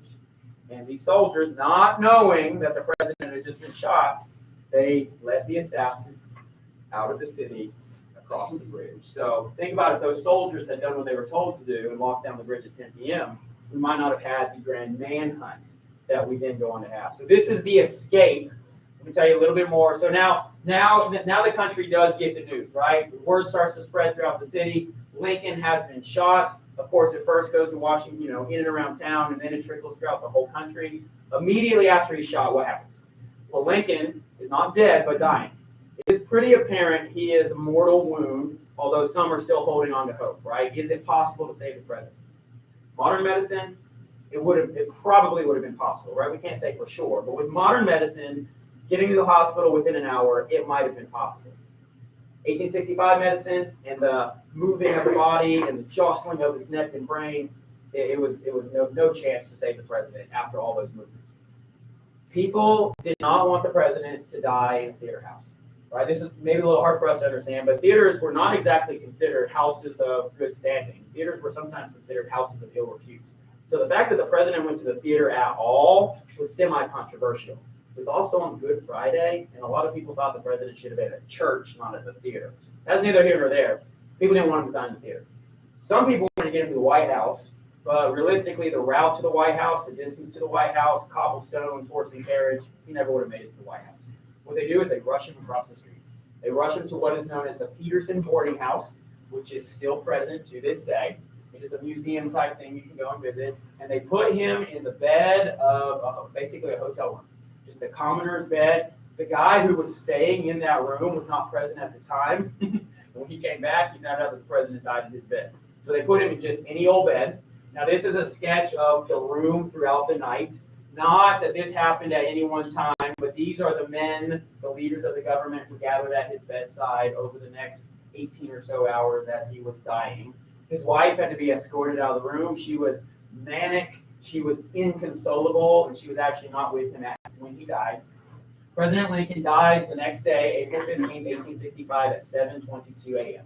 And these soldiers, not knowing that the president had just been shot, they let the assassin out of the city across the bridge. So think about if those soldiers had done what they were told to do and walked down the bridge at 10 p.m., we might not have had the grand manhunt that we then go on to have. So this is the escape. Let me tell you a little bit more. So now the country does get the news, right? The word starts to spread throughout the city. Lincoln has been shot. Of course, it first goes to Washington, in and around town, and then it trickles throughout the whole country. Immediately after he's shot, what happens? Well, Lincoln is not dead, but dying. It is pretty apparent he is a mortal wound, although some are still holding on to hope, right? Is it possible to save the president? Modern medicine, it probably would have been possible, right? We can't say for sure, but with modern medicine, getting to the hospital within an hour, it might have been possible. 1865 medicine and the moving of the body and the jostling of his neck and brain, it was no chance to save the president after all those movements. People did not want the president to die in a theater house, right? This is maybe a little hard for us to understand, but theaters were not exactly considered houses of good standing. Theaters were sometimes considered houses of ill repute. So the fact that the president went to the theater at all was semi-controversial. It was also on Good Friday, and a lot of people thought the president should have been at church, not at the theater. That's neither here nor there. People didn't want him to die in the theater. Some people wanted to get him to the White House, but realistically, the route to the White House, the distance to the White House, cobblestones, horse and carriage, he never would have made it to the White House. What they do is they rush him across the street. They rush him to what is known as the Peterson Boarding House, which is still present to this day. It is a museum type thing you can go and visit. And they put him in the bed of basically a hotel room. Just a commoner's bed. The guy who was staying in that room was not present at the time. When he came back, he found out that the president died in his bed. So they put him in just any old bed. Now, this is a sketch of the room throughout the night. Not that this happened at any one time, but these are the men, the leaders of the government who gathered at his bedside over the next 18 or so hours as he was dying. His wife had to be escorted out of the room. She was manic. She was inconsolable, and she was actually not with him when he died. President Lincoln dies the next day, April 15, 1865, at 7:22 a.m.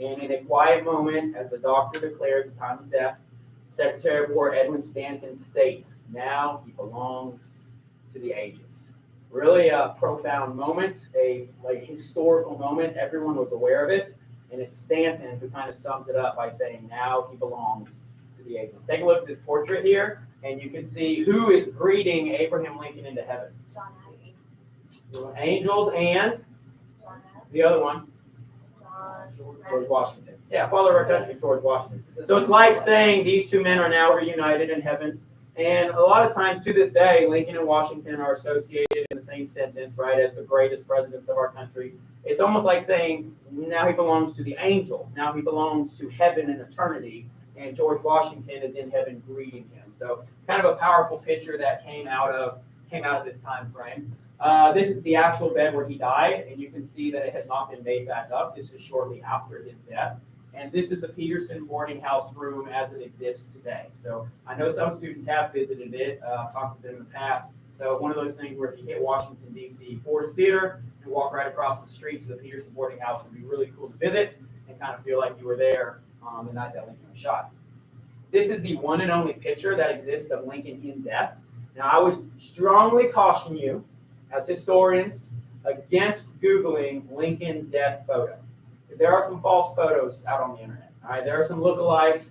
And in a quiet moment, as the doctor declared the time of death, Secretary of War Edwin Stanton states, "Now he belongs to the ages." Really a profound moment, a historical moment. Everyone was aware of it, and it's Stanton who kind of sums it up by saying, "Now he belongs to the ages." Take a look at this portrait here, and you can see who is greeting Abraham Lincoln into heaven. Angels and the other one, George Washington. Yeah, father of our country, George Washington. So it's like saying these two men are now reunited in heaven. And a lot of times to this day, Lincoln and Washington are associated in the same sentence, right, as the greatest presidents of our country. It's almost like saying now he belongs to the angels. Now he belongs to heaven and eternity. And George Washington is in heaven greeting him. So kind of a powerful picture that came out of this time frame. This is the actual bed where he died, and you can see that it has not been made back up. This is shortly after his death. And this is the Peterson boarding house room as it exists today. So I know some students have visited it. I've talked to them in the past. So one of those things where if you hit Washington, D.C. Ford's Theater and walk right across the street to the Peterson boarding house would be really cool to visit and kind of feel like you were there the night that Lincoln was shot. This is the one and only picture that exists of Lincoln in death. Now, I would strongly caution you, as historians, against Googling Lincoln death photo. Because there are some false photos out on the internet. All right, there are some lookalikes.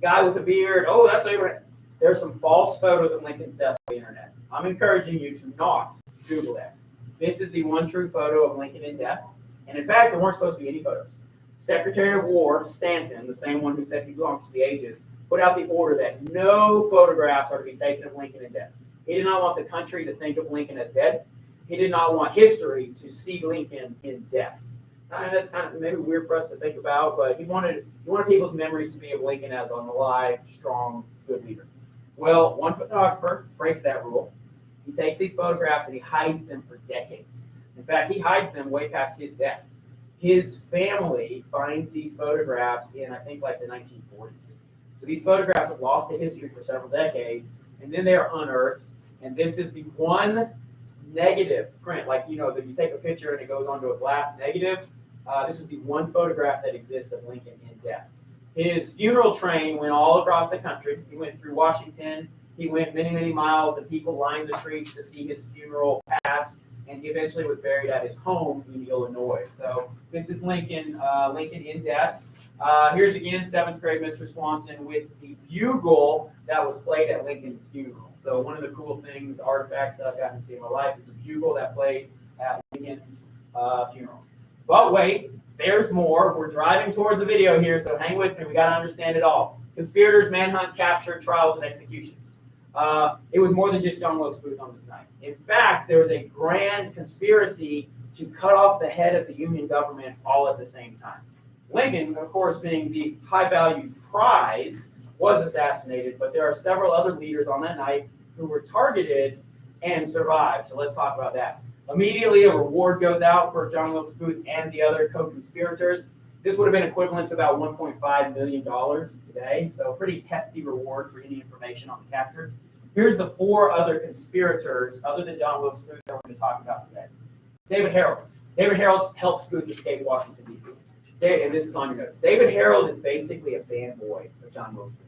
Guy with a beard, oh, that's Abraham. There are some false photos of Lincoln's death on the internet. I'm encouraging you to not Google that. This is the one true photo of Lincoln in death. And in fact, there weren't supposed to be any photos. Secretary of War Stanton, the same one who said he belongs to the ages, put out the order that no photographs are to be taken of Lincoln in death. He did not want the country to think of Lincoln as dead. He did not want history to see Lincoln in death. And that's kind of maybe weird for us to think about, but he wanted people's memories to be of Lincoln as an alive, strong, good leader. Well, one photographer breaks that rule. He takes these photographs and he hides them for decades. In fact, he hides them way past his death. His family finds these photographs in, I think, like the 1940s. So these photographs have lost to history for several decades, and then they are unearthed. And this is the one negative print, like, you know, that you take a picture and it goes onto a glass negative. This is the one photograph that exists of Lincoln in death. His funeral train went all across the country. He went through Washington. He went many, many miles, and people lined the streets to see his funeral pass. And he eventually was buried at his home in Illinois. So this is Lincoln, Lincoln in death. Here's again 7th grade Mr. Swanson with the bugle that was played at Lincoln's funeral. So one of the cool things, artifacts that I've gotten to see in my life is the bugle that played at Lincoln's funeral. But wait, there's more. We're driving towards a video here, so hang with me. We got to understand it all. Conspirators, manhunt, capture, trials, and executions. It was more than just John Wilkes Booth on this night. In fact, there was a grand conspiracy to cut off the head of the Union government all at the same time. Lincoln, of course, being the high-valued prize, was assassinated, but there are several other leaders on that night who were targeted and survived. So let's talk about that. Immediately, a reward goes out for John Wilkes Booth and the other co-conspirators. This would have been equivalent to about $1.5 million today, so a pretty hefty reward for any information on the capture. Here's the 4 other conspirators, other than John Wilkes Booth, that we're going to talk about today. David Harold. David Harold helps Booth escape Washington, D.C. And this is on your notes. David Harold is basically a fanboy of John Wilkes Booth.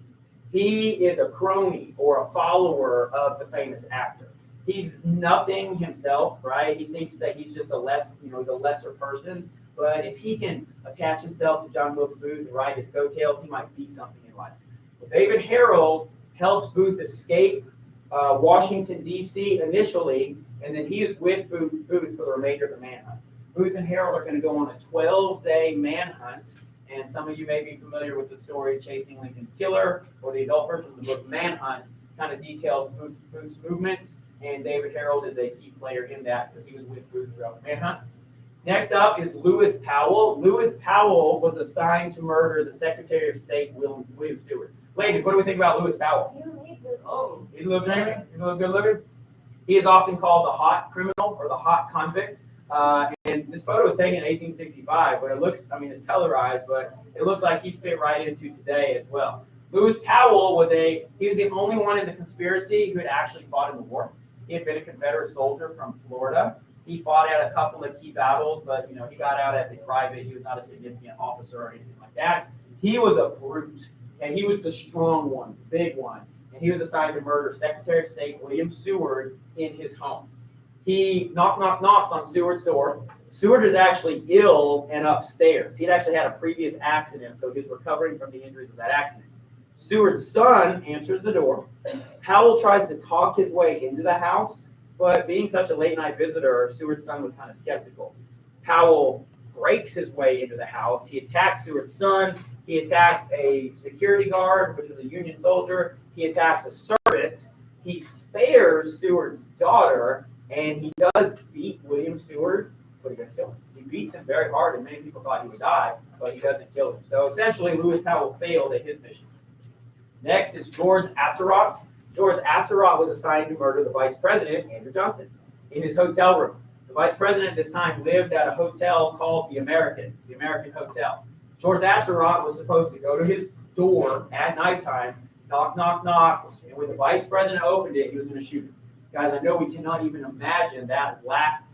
He is a crony or a follower of the famous actor. He's nothing himself, right? He thinks that he's just he's a lesser person. But if he can attach himself to John Wilkes Booth and ride his coattails, he might be something in life. Well, David Harold helps Booth escape Washington, D.C. initially, and then he is with Booth for the remainder of the manhunt. Booth and Harold are going to go on a 12-day manhunt, and some of you may be familiar with the story Chasing Lincoln's Killer, or the adult version of the book Manhunt, kind of details Booth's movements, and David Harold is a key player in that because he was with Booth throughout the manhunt. Next up is Lewis Powell. Lewis Powell was assigned to murder the Secretary of State, William Seward. Ladies, what do we think about Lewis Powell? Oh, he's a little good looking. He is often called the hot criminal or the hot convict. And this photo was taken in 1865, but it looks, it's colorized, but it looks like he fit right into today as well. Lewis Powell was the only one in the conspiracy who had actually fought in the war. He had been a Confederate soldier from Florida. He fought at a couple of key battles, but he got out as a private. He was not a significant officer or anything like that. He was a brute, and he was the strong one, the big one. And he was assigned to murder Secretary of State William Seward in his home. He knocks on Seward's door. Seward is actually ill and upstairs. He'd actually had a previous accident, so he's recovering from the injuries of that accident. Seward's son answers the door. Powell tries to talk his way into the house, but being such a late-night visitor, Seward's son was kind of skeptical. Powell breaks his way into the house. He attacks Seward's son. He attacks a security guard, which was a Union soldier. He attacks a servant. He spares Seward's daughter, and he does beat William Seward, but he doesn't kill him. He beats him very hard, and many people thought he would die, but he doesn't kill him. So essentially, Lewis Powell failed at his mission. Next is George Atzerodt. George Atzerodt was assigned to murder the vice president, Andrew Johnson, in his hotel room. The vice president at this time lived at a hotel called the American Hotel. George Atzerodt was supposed to go to his door at nighttime, knock, knock, knock, and when the vice president opened it, he was going to shoot him. Guys, I know we cannot even imagine that lack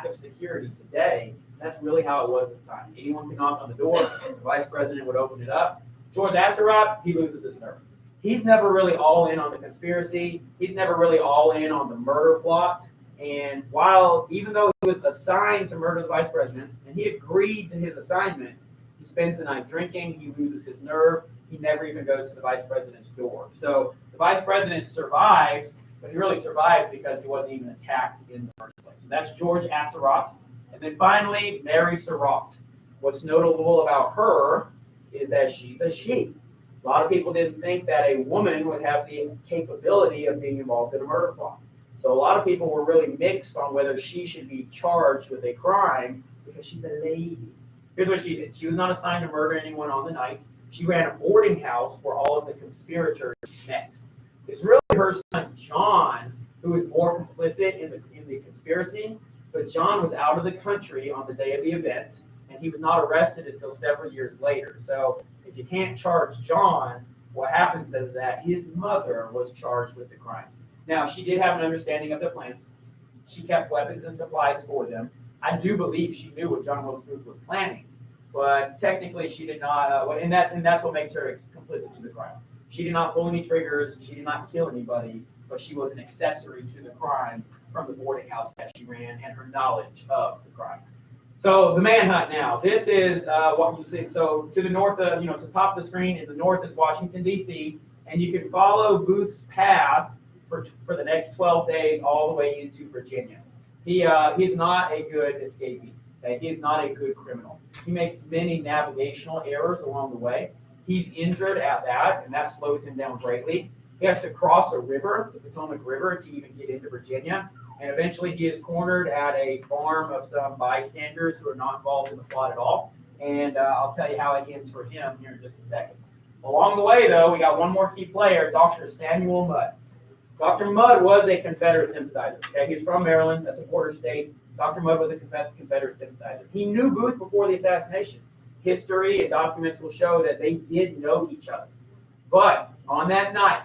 of security today. That's really how it was at the time. Anyone could knock on the door, the vice president would open it up. George Atzerodt, he loses his nerve. He's never really all in on the conspiracy. He's never really all in on the murder plot. And even though he was assigned to murder the vice president, and he agreed to his assignment, he spends the night drinking, he loses his nerve, he never even goes to the vice president's door. So the vice president survives, but he really survives because he wasn't even attacked in the first place. So that's George Atzerodt. And then finally, Mary Surratt. What's notable about her is that she's a she. A lot of people didn't think that a woman would have the capability of being involved in a murder plot. So a lot of people were really mixed on whether she should be charged with a crime because she's a lady. Here's what she did. She was not assigned to murder anyone on the night. She ran a boarding house where all of the conspirators met. It's really her son, John, who was more complicit in the conspiracy, but John was out of the country on the day of the event, and he was not arrested until several years later. So if you can't charge John, what happens is that his mother was charged with the crime. Now, she did have an understanding of their plans. She kept weapons and supplies for them. I do believe she knew what John Wilkes Booth was planning, but technically she did not, and that's what makes her complicit to the crime. She did not pull any triggers, she did not kill anybody, but she was an accessory to the crime from the boarding house that she ran and her knowledge of the crime. So the manhunt now, this is what you see. So to the north, to the top of the screen, in the north is Washington, D.C., and you can follow Booth's path for the next 12 days all the way into Virginia. He's not a good escapee. Okay? He is not a good criminal. He makes many navigational errors along the way. He's injured at that, and that slows him down greatly. He has to cross a river, the Potomac River, to even get into Virginia. And eventually he is cornered at a farm of some bystanders who are not involved in the plot at all. And I'll tell you how it ends for him here in just a second. Along the way, though, we got one more key player, Dr. Samuel Mudd. Dr. Mudd was a Confederate sympathizer. Okay? He's from Maryland, that's a border state. Dr. Mudd was a Confederate sympathizer. He knew Booth before the assassination. History and documents will show that they did know each other. But on that night,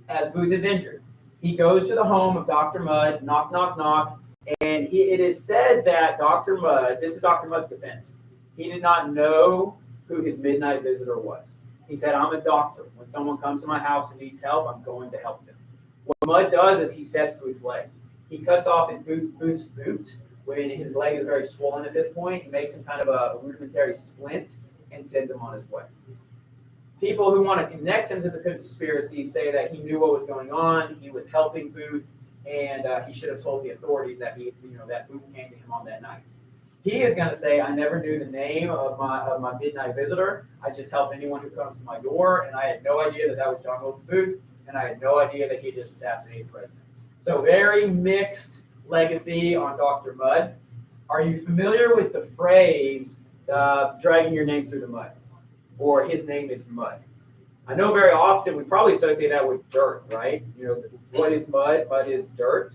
as Booth is injured, he goes to the home of Dr. Mudd, knock, knock, knock, and it is said that Dr. Mudd, this is Dr. Mudd's defense, he did not know who his midnight visitor was. He said, I'm a doctor. When someone comes to my house and needs help, I'm going to help them. What Mudd does is he sets Booth's leg. He cuts off Booth's boot when his leg is very swollen at this point. He makes him kind of a rudimentary splint and sends him on his way. People who want to connect him to the conspiracy say that he knew what was going on, he was helping Booth, and he should have told the authorities that that Booth came to him on that night. He is going to say, I never knew the name of my midnight visitor. I just help anyone who comes to my door, and I had no idea that was John Wilkes Booth, and I had no idea that he had just assassinated the president. So very mixed legacy on Dr. Mudd. Are you familiar with the phrase, dragging your name through the mud? Or his name is mud? I know very often we probably associate that with dirt, right? What is mud? Mud is dirt.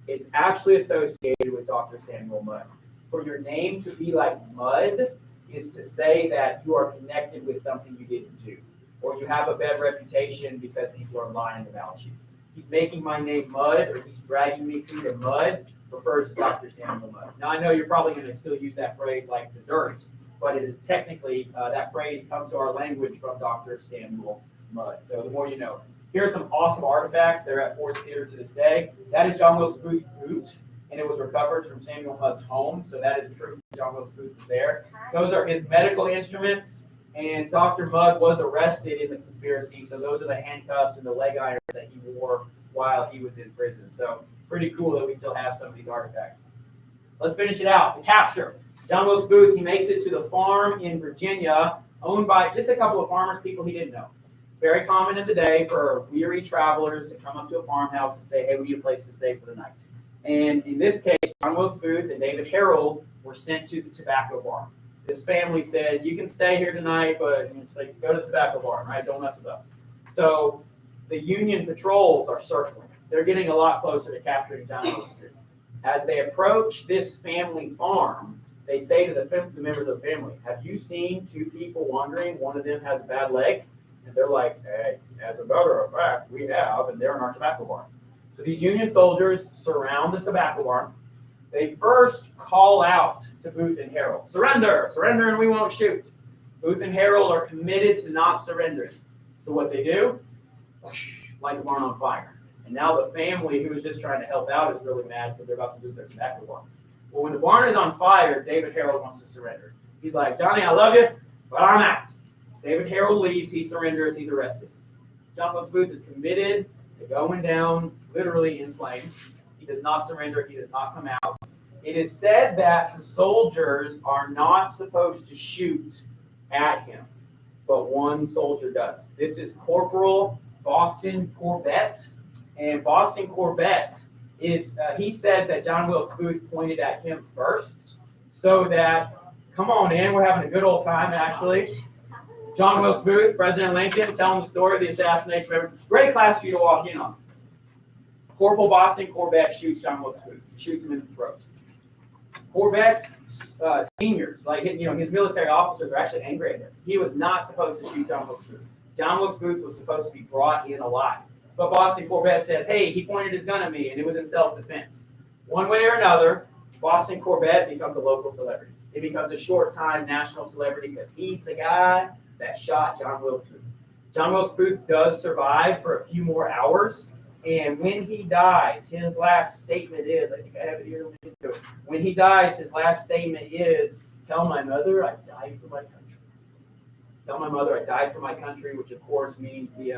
It's actually associated with Dr. Samuel Mudd. For your name to be like mud is to say that you are connected with something you didn't do, or you have a bad reputation because people are lying about you. He's making my name mud, or he's dragging me through the mud, refers to Dr. Samuel Mudd. Now, I know you're probably going to still use that phrase like the dirt, but it is technically, that phrase comes to our language from Dr. Samuel Mudd. So the more you know. Here are some awesome artifacts. They're at Ford's Theater to this day. That is John Wilkes Booth's boot, and it was recovered from Samuel Mudd's home. So that is proof that John Wilkes Booth was there. Those are his medical instruments, and Dr. Mudd was arrested in the conspiracy. So those are the handcuffs and the leg irons that he wore while he was in prison. So pretty cool that we still have some of these artifacts. Let's finish it out. The capture. John Wilkes Booth, he makes it to the farm in Virginia, owned by just a couple of farmers, people he didn't know. Very common in the day for weary travelers to come up to a farmhouse and say, hey, we need a place to stay for the night. And in this case, John Wilkes Booth and David Harold were sent to the tobacco barn. This family said, you can stay here tonight, but it's like, go to the tobacco barn, right? Don't mess with us. So the Union patrols are circling. They're getting a lot closer to capturing John Wilkes Booth. As they approach this family farm, they say to the members of the family, have you seen two people wandering? One of them has a bad leg. And they're like, hey, as a matter of fact, we have, and they're in our tobacco barn. So these Union soldiers surround the tobacco barn. They first call out to Booth and Harold, surrender, surrender, and we won't shoot. Booth and Harold are committed to not surrendering. So what they do, light the barn on fire. And now the family who was just trying to help out is really mad because they're about to lose their tobacco barn. Well, when the barn is on fire, David Harold wants to surrender. He's like, Johnny, I love you, but I'm out. David Harold leaves, he surrenders, he's arrested. John Wilkes Booth is committed to going down literally in flames. He does not surrender, he does not come out. It is said that the soldiers are not supposed to shoot at him, but one soldier does. This is Corporal Boston Corbett. And Boston Corbett is, he says that John Wilkes Booth pointed at him first, so that, come on in, we're having a good old time actually. John Wilkes Booth, President Lincoln, telling the story of the assassination of Abraham. Great class for you to walk in on. Corporal Boston Corbett shoots John Wilkes Booth, shoots him in the throat. Corbett's seniors, like his military officers, are actually angry at him. He was not supposed to shoot John Wilkes Booth. John Wilkes Booth was supposed to be brought in alive. But Boston Corbett says, hey, he pointed his gun at me, and it was in self-defense. One way or another, Boston Corbett becomes a local celebrity. He becomes a short-time national celebrity because he's the guy that shot John Wilkes Booth. John Wilkes Booth does survive for a few more hours, and when he dies, his last statement is, I think I have it here. When he dies, his last statement is, tell my mother I died for my country. Tell my mother I died for my country, which of course means the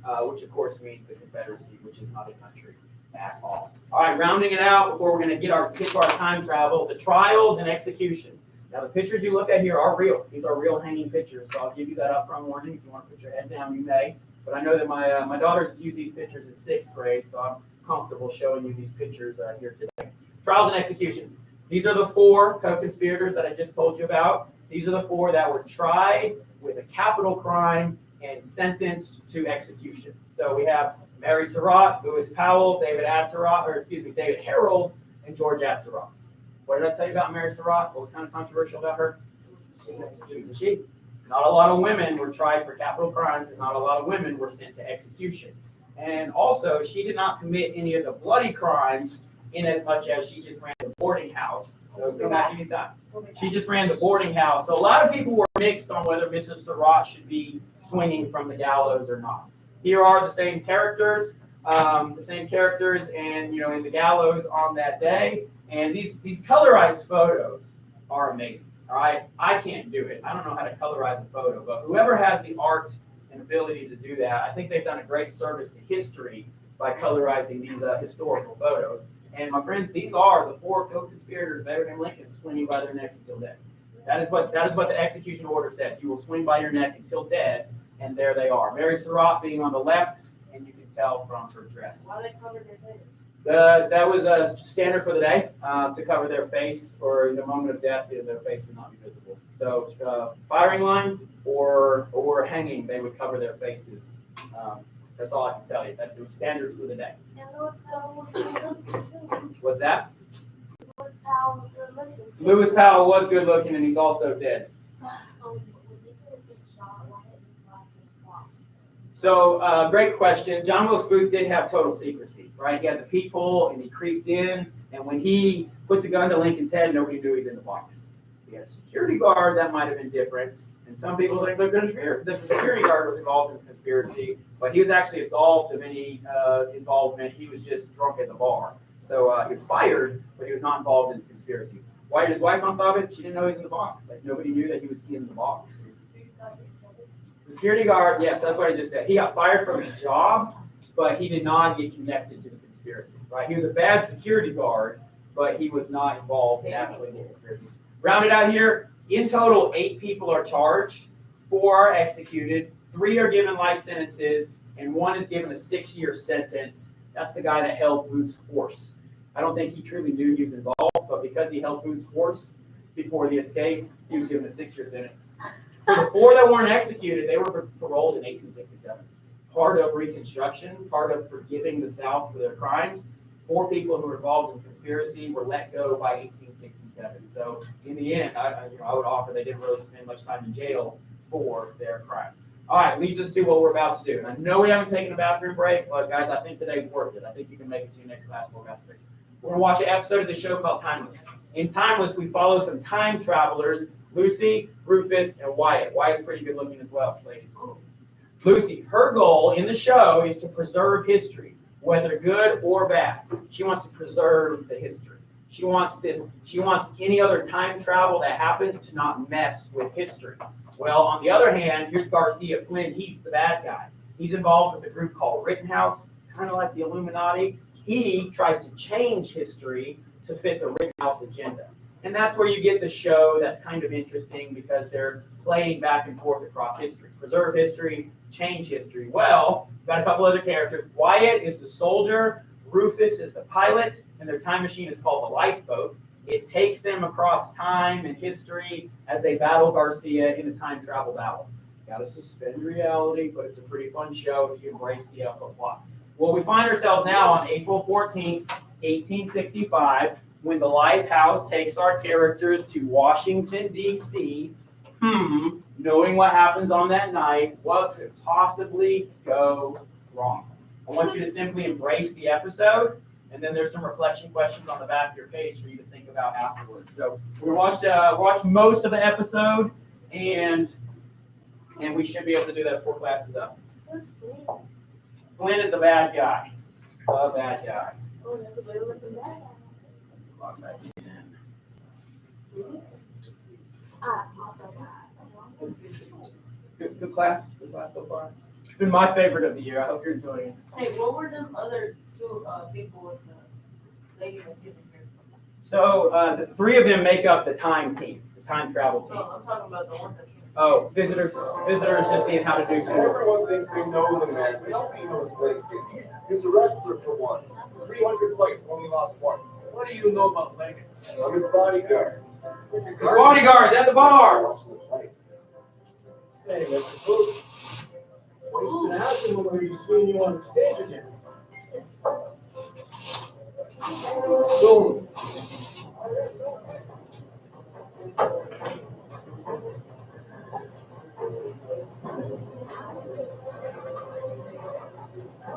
Confederacy, which is not a country at all. All right, rounding it out before we're going to get to our time travel, the trials and execution. Now, the pictures you look at here are real. These are real hanging pictures, so I'll give you that upfront warning. If you want to put your head down, you may. But I know that my daughters viewed these pictures in 6th grade, so I'm comfortable showing you these pictures here today. Trials and execution. These are the 4 co-conspirators that I just told you about. These are the 4 that were tried with a capital crime and sentenced to execution. So we have Mary Surratt, Lewis Powell, David Harold, and George Atzerodt. What did I tell you about Mary Surratt? What was kind of controversial about her? She's a she. Not a lot of women were tried for capital crimes, and not a lot of women were sent to execution. And also, she did not commit any of the bloody crimes in as much as she just ran the boarding house. So go back anytime. She just ran the boarding house. So a lot of people were mixed on whether Mrs. Surratt should be swinging from the gallows or not. Here are the same characters, and in the gallows on that day. And these colorized photos are amazing. All right, I can't do it. I don't know how to colorize a photo, but whoever has the art and ability to do that, I think they've done a great service to history by colorizing these historical photos. And my friends, these are the 4 co-conspirators of Abraham Lincoln swinging by their necks until dead. That is what the execution order says. You will swing by your neck until dead, and there they are. Mary Surratt being on the left, and you can tell from her dress. Why they cover their face? That was a standard for the day, to cover their face for the moment of death. Their face would not be visible. So firing line or hanging, they would cover their faces. That's all I can tell you. That was standard for the day. What's that? Lewis Powell was good looking, and he's also dead. So, great question. John Wilkes Booth did have total secrecy, right? He had the peephole, and he creeped in, and when he put the gun to Lincoln's head, nobody knew he was in the box. He had a security guard, that might have been different, and some people think the security guard was involved in the conspiracy, but he was actually absolved of any involvement. He was just drunk at the bar. So he was fired, but he was not involved in the conspiracy. Why did his wife not stop it? She didn't know he was in the box. Like, nobody knew that he was in the box. The security guard, yes, that's what I just said. He got fired from his job, but he did not get connected to the conspiracy, right? He was a bad security guard, but he was not involved in actually the conspiracy. Rounded out here, in total, 8 people are charged, 4 are executed, 3 are given life sentences, and 1 is given a 6-year sentence. That's the guy that held Booth's horse. I don't think he truly knew he was involved, but because he held Booth's horse before the escape, he was given a 6-year sentence. For the 4 that weren't executed, they were paroled in 1867. Part of Reconstruction, part of forgiving the South for their crimes. 4 people who were involved in the conspiracy were let go by 1867. So in the end, I would offer they didn't really spend much time in jail for their crimes. All right, leads us to what we're about to do. And I know we haven't taken a bathroom break, but guys, I think today's worth it. I think you can make it to your next class for a bathroom break. We're going to watch an episode of the show called Timeless. In Timeless, we follow some time travelers, Lucy, Rufus, and Wyatt. Wyatt's pretty good looking as well, ladies. Lucy, her goal in the show is to preserve history, whether good or bad. She wants to preserve the history. She wants any other time travel that happens to not mess with history. Well, on the other hand, here's Garcia Flynn. He's the bad guy. He's involved with a group called Rittenhouse, kind of like the Illuminati. He tries to change history to fit the Rittenhouse agenda. And that's where you get the show that's kind of interesting because they're playing back and forth across history. Preserve history, change history. Well, we've got a couple other characters. Wyatt is the soldier, Rufus is the pilot, and their time machine is called the lifeboat. It takes them across time and history as they battle Garcia in a time travel battle. Got to suspend reality, but it's a pretty fun show if you embrace the alpha plot. Well, we find ourselves now on April 14th, 1865, when the Lighthouse takes our characters to Washington, D.C. Knowing what happens on that night, what could possibly go wrong? I want you to simply embrace the episode, and then there's some reflection questions on the back of your page for you to think about afterwards. So we watched most of the episode, and we should be able to do that 4 classes up. Who's Flynn? Flynn is the bad guy. The bad guy. Oh, that's a better looking bag. Log back in. Good class. Good class so far. It's been my favorite of the year. I hope you're enjoying it. Hey, what were them other 2 people with the lady that did here? So the 3 of them make up the time team, the time travel team. So I'm talking about the one that came. Oh, visitors just seeing how to do some. Everyone thinks they know the man. Filipino is great. He's a wrestler for one. 300 fights, only lost once. What do you know about Lincoln? I'm his bodyguard. His bodyguard's at the bar. Hey, Mr. Booth. What's happening when we see you on stage again? Soon.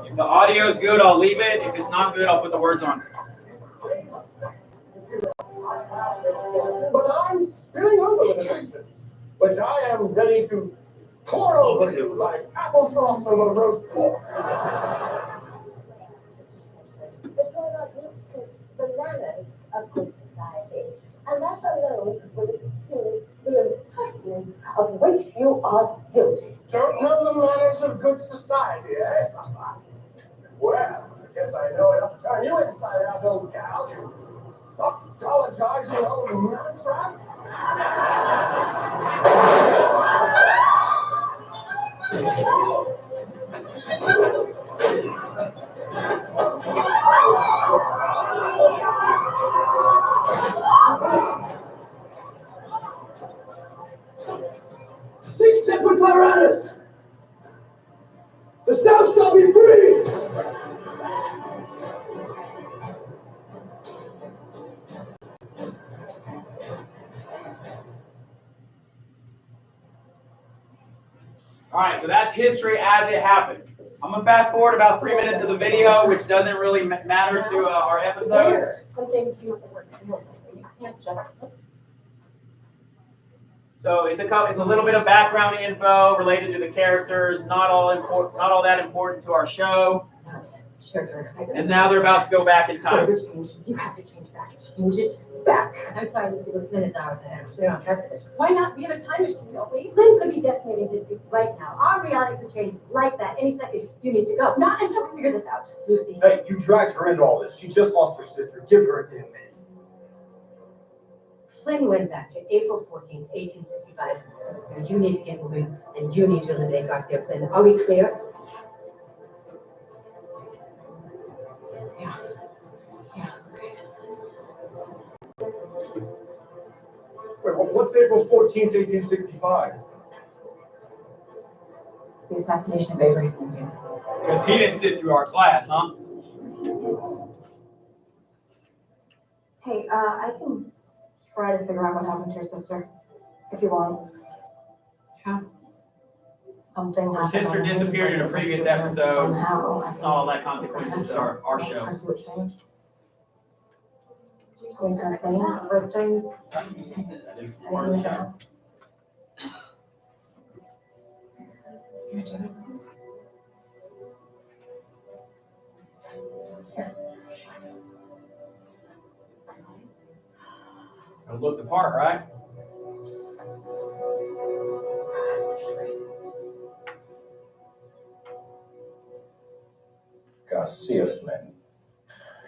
If the audio is good, I'll leave it. If it's not good, I'll put the words on. But I'm spilling over the Lincolns, which I am ready to pour over you like applesauce over roast pork. But you're not used to the manners of good society, and that alone will excuse the impertinence of which you are guilty. Don't know the manners of good society, eh? Well, I guess I know enough to turn you inside out, old gal, you suckologizing old man trap. Six separate Tyrannus! The South shall be free! All right, so that's history as it happened. I'm gonna fast forward about 3 minutes of the video, which doesn't really matter to our episode. Something you can't just. So it's a little bit of background info related to the characters, not all that important to our show. And now they're about to go back in time. You have to change back. Change it back. I'm sorry, Lucy, but Flynn is hours ahead. We don't care for this. Why not? We have a time machine, don't we? Flynn could be decimating history right now. Our reality could change like that. Any second, you need to go. Not until we figure this out, Lucy. Hey, you dragged her into all this. She just lost her sister. Give her a damn minute. Flynn went back to April 14th, 1865. Now you need to get moving, and you need to eliminate Garcia Flynn. Are we clear? Yeah. Wait, what's April 14th, 1865? The assassination of Abraham Lincoln. Because he didn't sit through our class, huh? Hey, I can try to figure out what happened to your sister, if you want. How? Something Her happened. sister disappeared in a previous episode. Somehow. It's not all that consequential to our show. I see what changed. Lincoln's names, birthdays. That is part of the show. It'll look the part, right? a sea of men.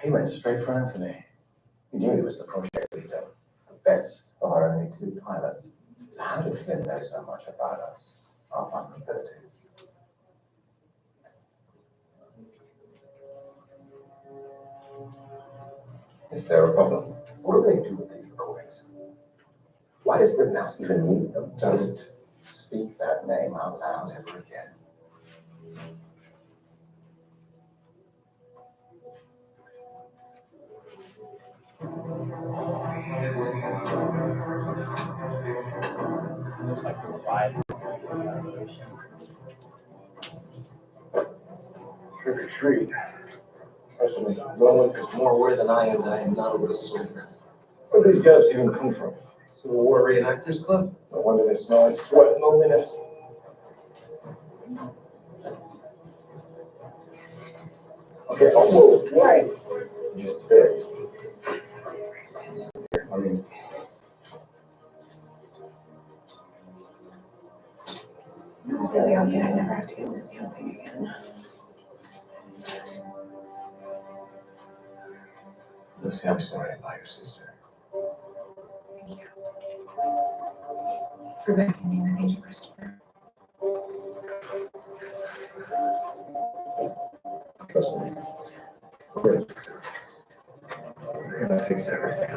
He went straight for Anthony. He knew he was the project leader, the best of our only two pilots. So how did Flynn know so much about us, our vulnerabilities? Is there a problem? What do they do with these recordings? Why does Rittenhouse even need them? Don't speak that name out loud ever again. Looks like we're live from the revolution. Trick or treat. Personally, no one is more aware than I am not over the soldier. Where do these guys even come from? Civil War Reenactors Club? No wonder they smell like sweat and loneliness. Okay, oh, whoa, right. You said. I mean, I was really hoping I'd never have to do this damn thing again. Lucy, I'm sorry about your sister. Thank you. For backing me, thank you, Christopher. Trust me. We're gonna fix it. We're gonna fix everything.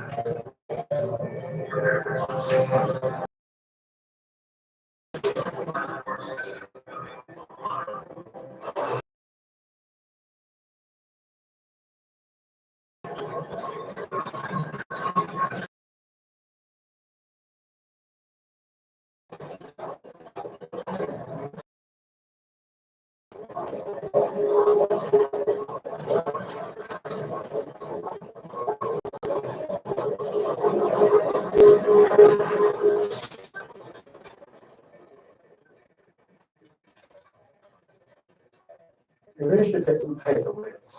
You really should get some paperweights.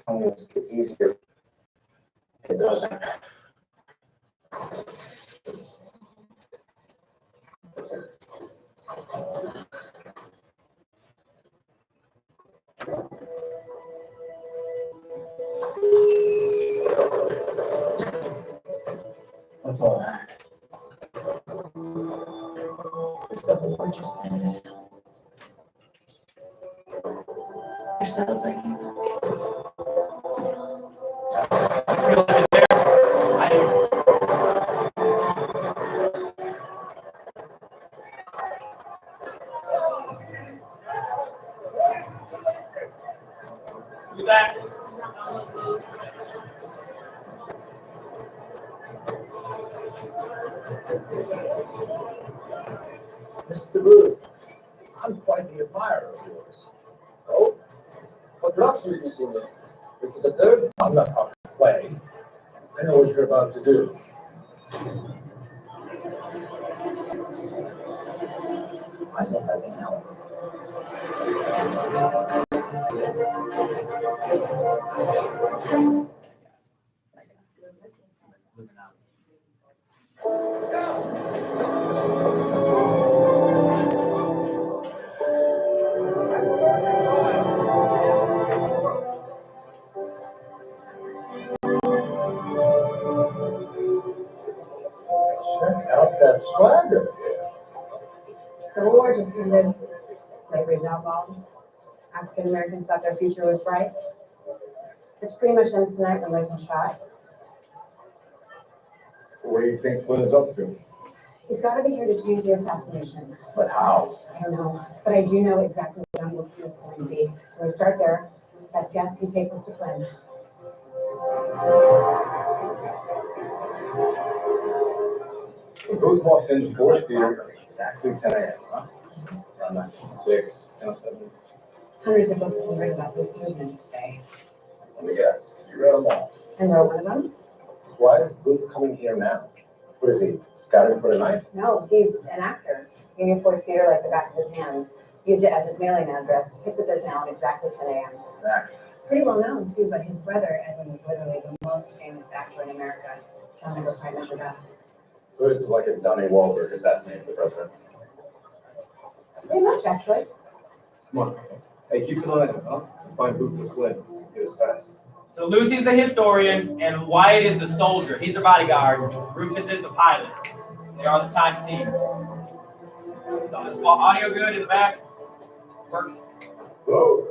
Tell me it gets easier. It doesn't. What's all that? The Civil War just ended. They're celebrating. Who's that? Mr. Booth, I'm quite the admirer of yours. Oh? What production did you see me? Richard the Third? I'm not talking play. I know what you're about to do. I think I can help. Check out that swagger. Civil War just ended. Slavery's outlawed. African Americans thought their future was bright. Which pretty much ends tonight when Lincoln shot. So what do you think Flynn is up to? He's got to be here to choose the assassination. But how? I don't know, but I do know exactly what I'm looking is going to be. So we start there. Best guess, he takes us to Flynn. So Booth walks into Ford's Theater at exactly 10 a.m., huh? Around 1906, 7. Hundreds of books have been written about this movement today. Let me guess. You read them all. And you're one of them? Why is Booth coming here now? What is he, scouting for the night? No, he's an actor. Union Force Theater like the back of his hand. Used it as his mailing address. Picks up his mail at exactly 10 a.m. An actor. Pretty well known too, but his brother, Edwin, was literally the most famous actor in America. I'll never quite measure that. So this is like if Donnie Wahlberg assassinated the president. Pretty much, actually. Come on. Hey, keep an eye on him, huh? Find Booth and Flynn. Get us fast. So Lucy's the historian, and Wyatt is the soldier. He's the bodyguard. Rufus is the pilot. They are the time team. So is audio good in the back? Works. Whoa.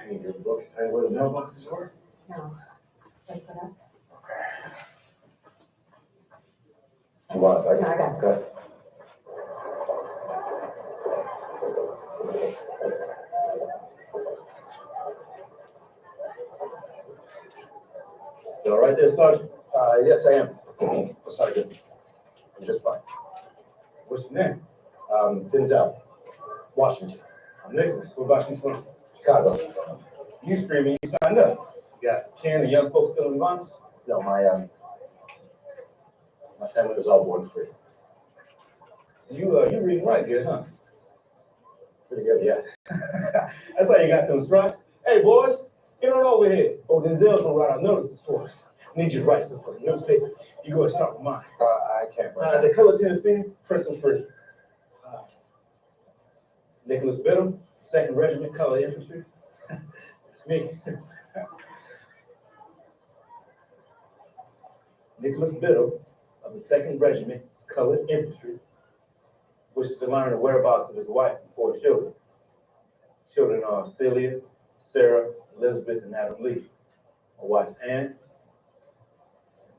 Any good books? Tell you where the mailboxes are? No. Just put up. Come on, No, I got it. Good. You all right there, Sergeant? Yes, I am. Sergeant, I'm just fine. What's your name? Denzel. Washington. I'm Nicholas. What about you from? Chicago. You screaming, you signed up. You got Ken and young folks still in bonds? No, my family was all born free. You reading right here, huh? Pretty good, yeah. That's how you got them stripes. Hey, boys, get on over here. Oh, Denzel's gonna write our notices for us. Need you to write something for the newspaper. You go and start with mine. I can't write. The color Tennessee, press them free. Nicholas Biddle, 2nd Regiment, Color Infantry. It's me. Nicholas Biddle of the 2nd Regiment, Colored Infantry, wishes to learn the whereabouts of his wife and 4 children. Children are Celia, Sarah, Elizabeth, and Adam Lee. My wife's Ann.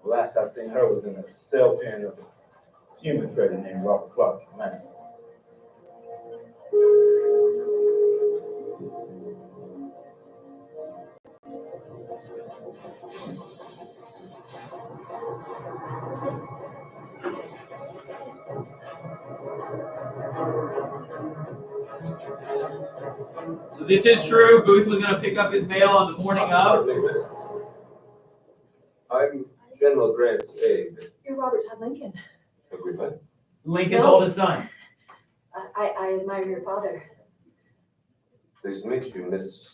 The last I seen her was in a cell pen of a human critter named Robert Clark. Man. So this is true. Booth was going to pick up his mail on the morning of. I'm General Grant's aide. You're Robert Todd Lincoln. Have we met? Lincoln told his son. I admire your father. Pleased to meet you, Miss.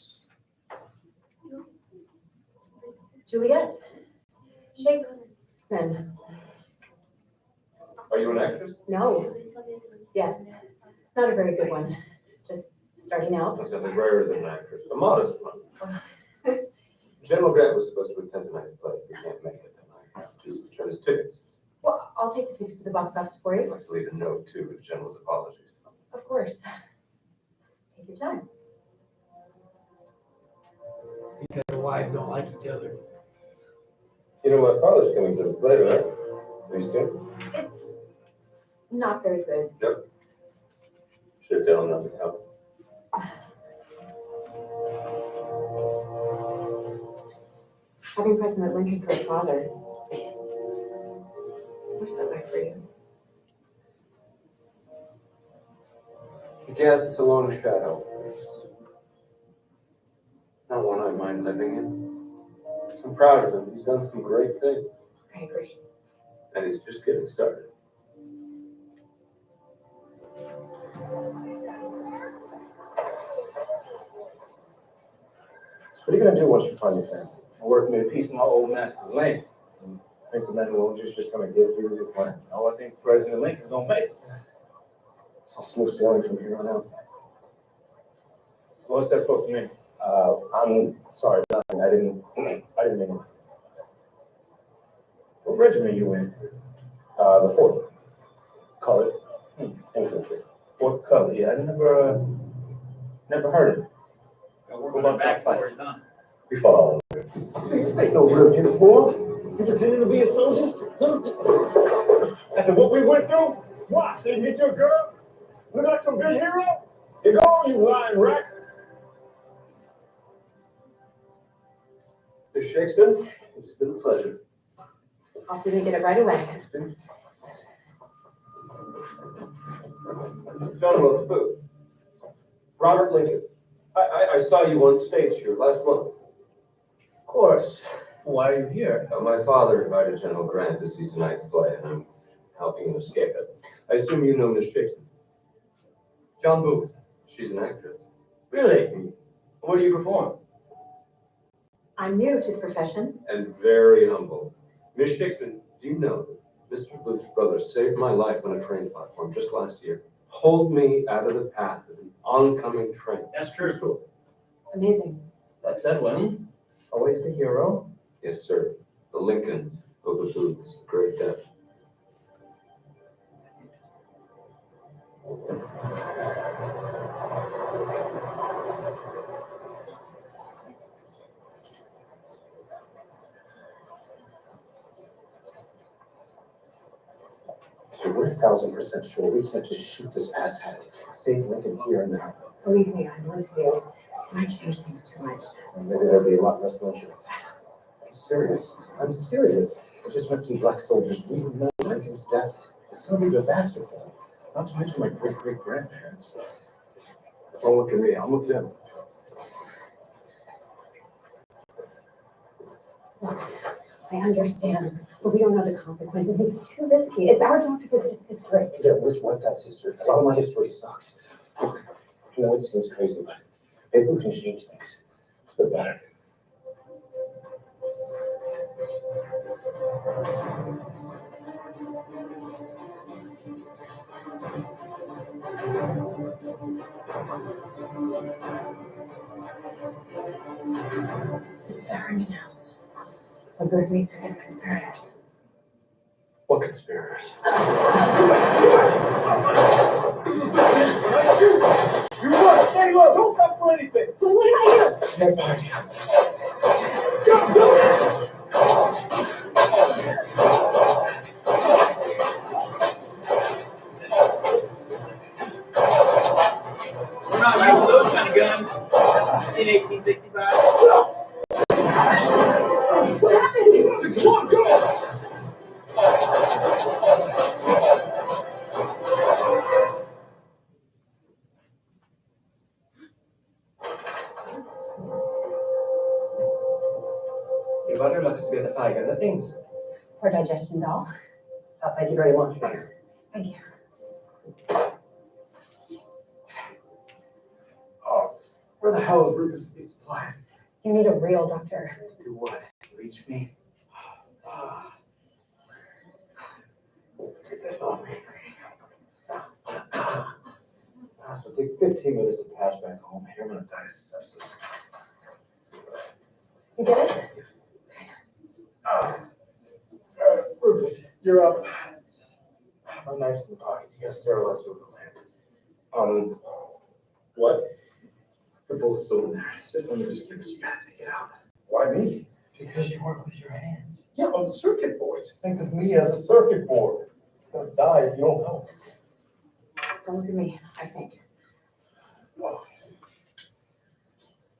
Juliet. Shakespeare. Are you an actress? No. Yes. Not a very good one. Just starting out. Something rarer than an actress. A modest one. General Grant was supposed to attend tonight's play. He can't make it tonight. I have to return his tickets. Well, I'll take the tickets to the box office for I'd you. like to leave a note, too, with General's apologies. Of course. Take your time. Because their wives don't like each other. You know, my father's coming to the play tonight. Please do. It's not very good. Yep. Should tell him not to come. Having President Lincoln for a father. Wish that way for you. He casts a long shadow. It's not one I mind living in. I'm proud of him. He's done some great things. I agree. And he's just getting started. What are you gonna do once you find your family? I'm working in a piece of my old master's land. I think the man won't just gonna give you this land. No, I think President Lincoln's gonna make it. I'll smooth sailing from here on out. What's that supposed to mean? I'm sorry, nothing. I didn't mean it. What regiment you in? The 4th. Colored Infantry. 4th Color. Yeah, I never heard of it. We're going back backstories, huh? We fought all over. This ain't no real uniform. You pretending to be a soldier? After what we went through? Why? Didn't hit your girl? Look like some big hero? You go, you lying rat. Miss Shakespeare, it's been a pleasure. I'll see you get it right away. John Wilkes Booth. Robert Lincoln. I saw you on stage here last month. Of course. Why are you here? My father invited General Grant to see tonight's play, and I'm helping him escape it. I assume you know Miss Shakespeare. John Booth. She's an actress. Really? What do you perform? I'm new to the profession. And very humble. Miss Shakespeare, do you know that Mr. Booth's brother saved my life on a train platform just last year? Hold me out of the path of an oncoming train. That's true. Amazing. That's Edwin. Always the hero? Yes, sir. The Lincolns of the Booths. Great death. So we're 1,000% sure we can't just shoot this asshat. Save Lincoln here and now. Believe me, I want to. It might change things too much. And maybe there'll be a lot less lynchings. I'm serious. I'm serious. I just met some black soldiers. We know Lincoln's death. It's going to be a disaster for them. Not to mention my great-great-grandparents. Don't look at me. I'm with them. I understand, but we don't know the consequences. It's too risky. It's our job to protect history. Yeah, which white guy's history? A lot of my history sucks. Look, I know it seems crazy, but maybe we can change things for the better. This is our new house. We're both meets with his conspirators. What conspirators? You run! Stay low! Don't stop for anything! But what did I do? Never mind. Go! Go! We're not used to those kind of guns in 1865. What happened? Come on, go! Your butter looks to be at the fag end of things. Poor digestion's all. Oh, thank you very much. Thank you. Oh, where the hell is Rufus with these supplies? You need a real doctor. Do what? Leech me? Get this off me. It'll take 15 minutes to pass back home. Here, I'm gonna die of sepsis. You get it? Rufus, you're up. My knife's in the pocket. You gotta sterilize it with the lamp. What? The bullet's still in there. It's just under the skin, but you gotta take it out. Why me? Because you work with your hands. Yeah, on the circuit boards. Think of me as a circuit board. It's gonna die if you don't help. Don't look at me. I think.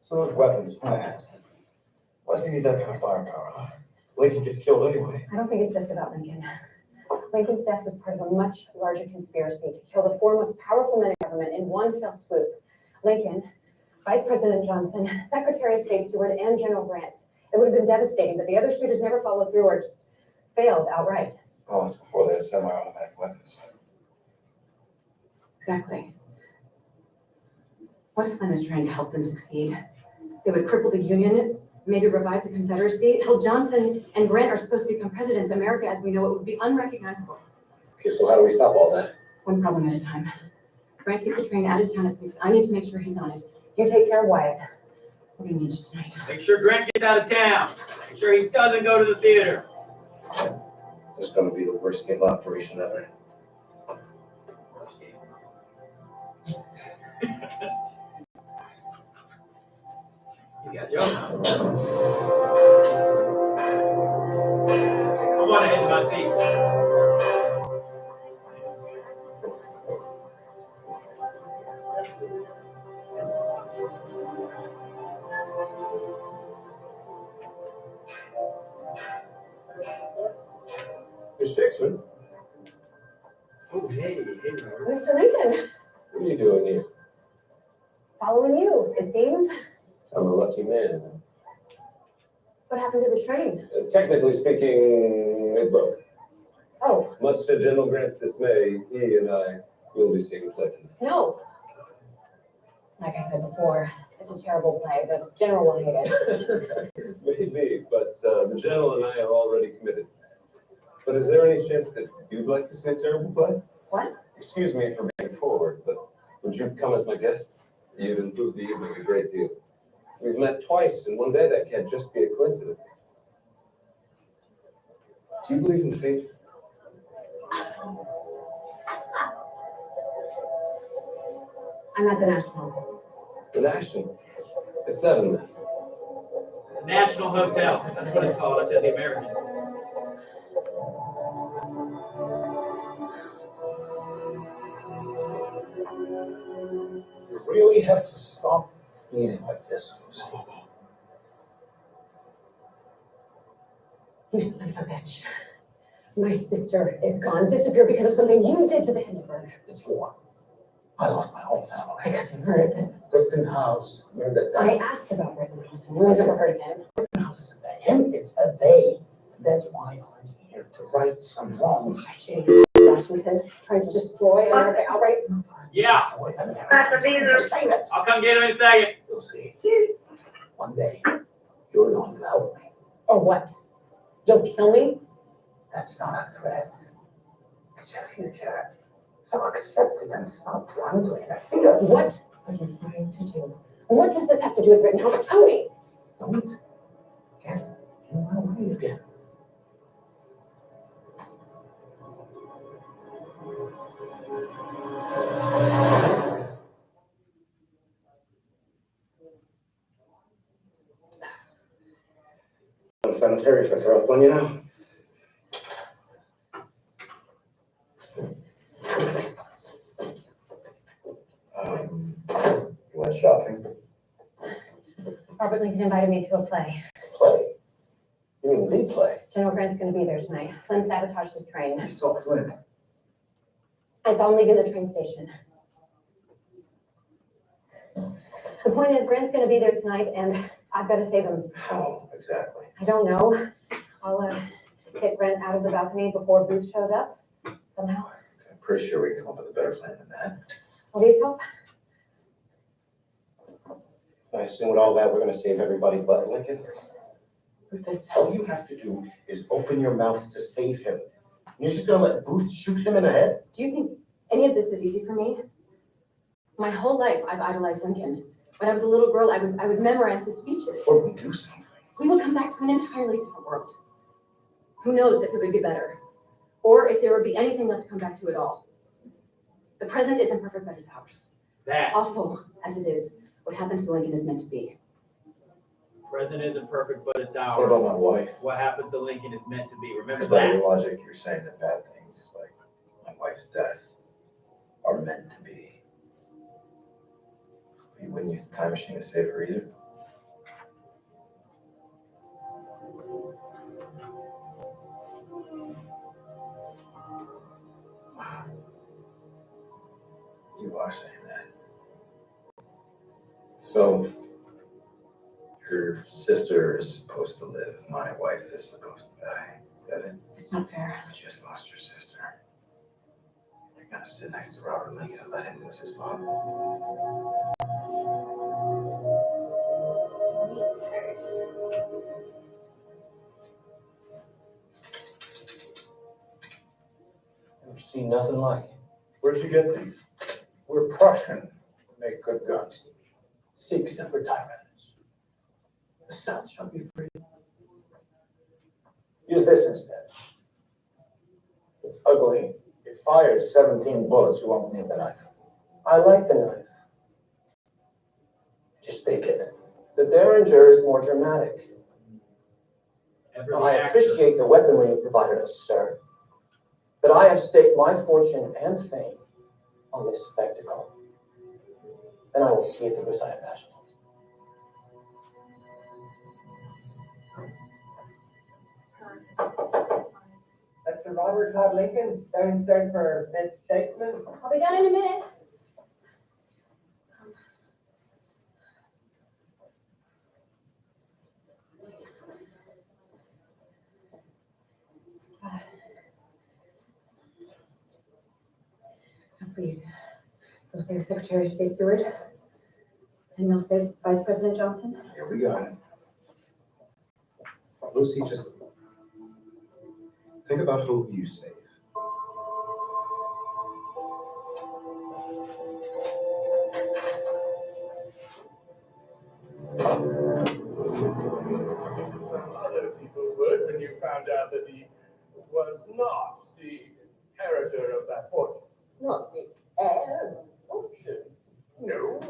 So those weapons, I ask. Why does he need that kind of firepower, huh? Lincoln gets killed anyway. I don't think it's just about Lincoln. Lincoln's death was part of a much larger conspiracy to kill the four most powerful men in government in one fell swoop. Lincoln, Vice President Johnson, Secretary of State Seward, and General Grant. It would have been devastating, but the other shooters never followed through or just failed outright. Oh, that's before they had semi-automatic weapons. Exactly. What if Lynn is trying to help them succeed? They would cripple the Union, maybe revive the Confederacy. Hell, Johnson and Grant are supposed to become presidents. America, as we know it, would be unrecognizable. Okay, so how do we stop all that? One problem at a time. Grant takes the train out of town at 6. I need to make sure he's on it. You take care of Wyatt. We're gonna need you tonight. Make sure Grant gets out of town. Make sure he doesn't go to the theater. This is gonna be the worst scale operation ever. You got jokes. I'm on the edge of my seat. Miss Shakespeare, Oh, hey, Robert. Mr. Lincoln, what are you doing here? following you, it seems. I'm a lucky man. What happened to the train? Technically speaking, it broke. Oh, Much to General Grant's dismay, he and I will be taking pledges. no. Like I said before, it's a terrible play. The general will hate it. Maybe, but the general and I are already committed. But is there any chance that you'd like to see a terrible play? What? Excuse me for being forward, but would you come as my guest? You'd improve the evening a great deal. We've met twice in one day. That can't just be a coincidence. Do you believe in fate? I'm at the National. The National? It's 7 then. National Hotel. That's what it's called. I said the American. You really have to stop eating like this, Lucy. You son of a bitch. My sister is gone, disappeared because of something you did to the Hindenburg. It's war. I lost my whole family. Because you heard of him. Rittenhouse, remember that? I asked about Rittenhouse. No one's ever heard of him. Rittenhouse isn't a him, it's a they. And that's why I'm here to right some wrongs. I shame you, Washington, trying to destroy America outright. Yeah. Dr. Beaver. I'll come get him in a second. You'll see. One day, you're going to help me. Or what? You'll kill me? That's not a threat. It's your future. So accept it and stop trying to interfere. What are you trying to do? And what does this have to do with Rittenhouse? Tell me. Don't get in my way again. Sanitary for throat one, you know. You went shopping? Robert Lincoln invited me to a play. Play? You mean the play? General Grant's going to be there tonight. Flynn sabotaged his train. You saw Flynn. I saw him leaving the train station. The point is, Grant's going to be there tonight, and I've got to save him. How exactly? I don't know. I'll get Grant out of the balcony before Booth shows up, somehow. I'm pretty sure we can come up with a better plan than that. Will these help? I assume with all that, we're gonna save everybody but Lincoln? Rufus. All you have to do is open your mouth to save him. You're just gonna let Booth shoot him in the head? Do you think any of this is easy for me? My whole life, I've idolized Lincoln. When I was a little girl, I would memorize his speeches. Or we do something. We will come back to an entirely different world. Who knows if it would be better, or if there would be anything left to come back to at all. The present isn't perfect, but it's ours. That. Awful as it is, what happens to Lincoln is meant to be. Present isn't perfect, but it's What ours. about my wife? What happens to Lincoln is meant to be. Remember By that. your logic, you're saying that bad things like my wife's death are meant to be. You wouldn't use the time machine to save her either. Wow. You are saying that. So, your sister is supposed to live. My wife is supposed to die. Is that it? It's not fair. You just lost your sister. You're gonna sit next to Robert Lincoln and let him lose his mom. Never seen nothing like it. Where'd you get these? We're Prussian. We make good guns. Sikhs and retirees. The South shall be free. Use this instead. It's ugly. It fires 17 bullets. You won't need the knife. I like the knife. Just take it. The Derringer is more dramatic. I appreciate the weaponry you provided us, sir. But I have staked my fortune and fame on this spectacle. And I will see it through as I imagine. Mr. Robert Todd Lincoln, downstairs for Miss Shakespeare. I'll be done in a minute. Now, please, go save Secretary of State Seward. And you'll save Vice President Johnson? Here we go. Lucy, just think about who you save. Some other people would when you found out that he was not the inheritor of that fortune. Not the heir of fortune. No.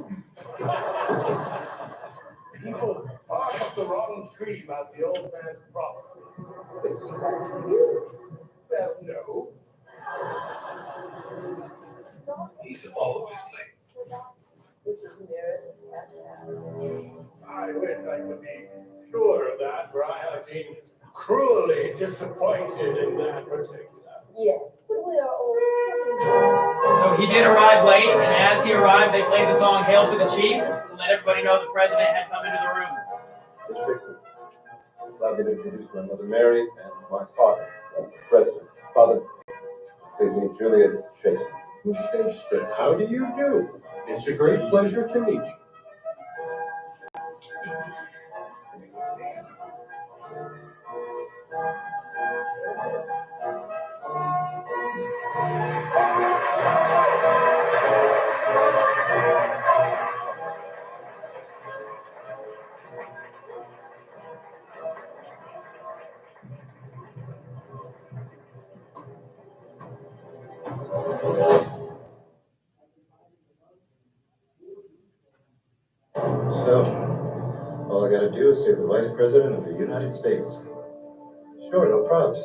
People bark up the wrong tree about the old man's property. Which he had for you. Well, no. He's always late. Which is nearest at I wish I could be sure of that, for I have been cruelly disappointed in that particular. Yes, but we are all. So he did arrive late, and as he arrived, they played the song Hail to the Chief to let everybody know the president had come into the room. Miss Trixton, allow me to introduce my mother Mary and my father, the president. Father, please meet Juliet Shakespeare. Miss Shakespeare, how do you do? It's a great pleasure to meet you. So, all I gotta do is save the Vice President of the United States. Sure, no probs.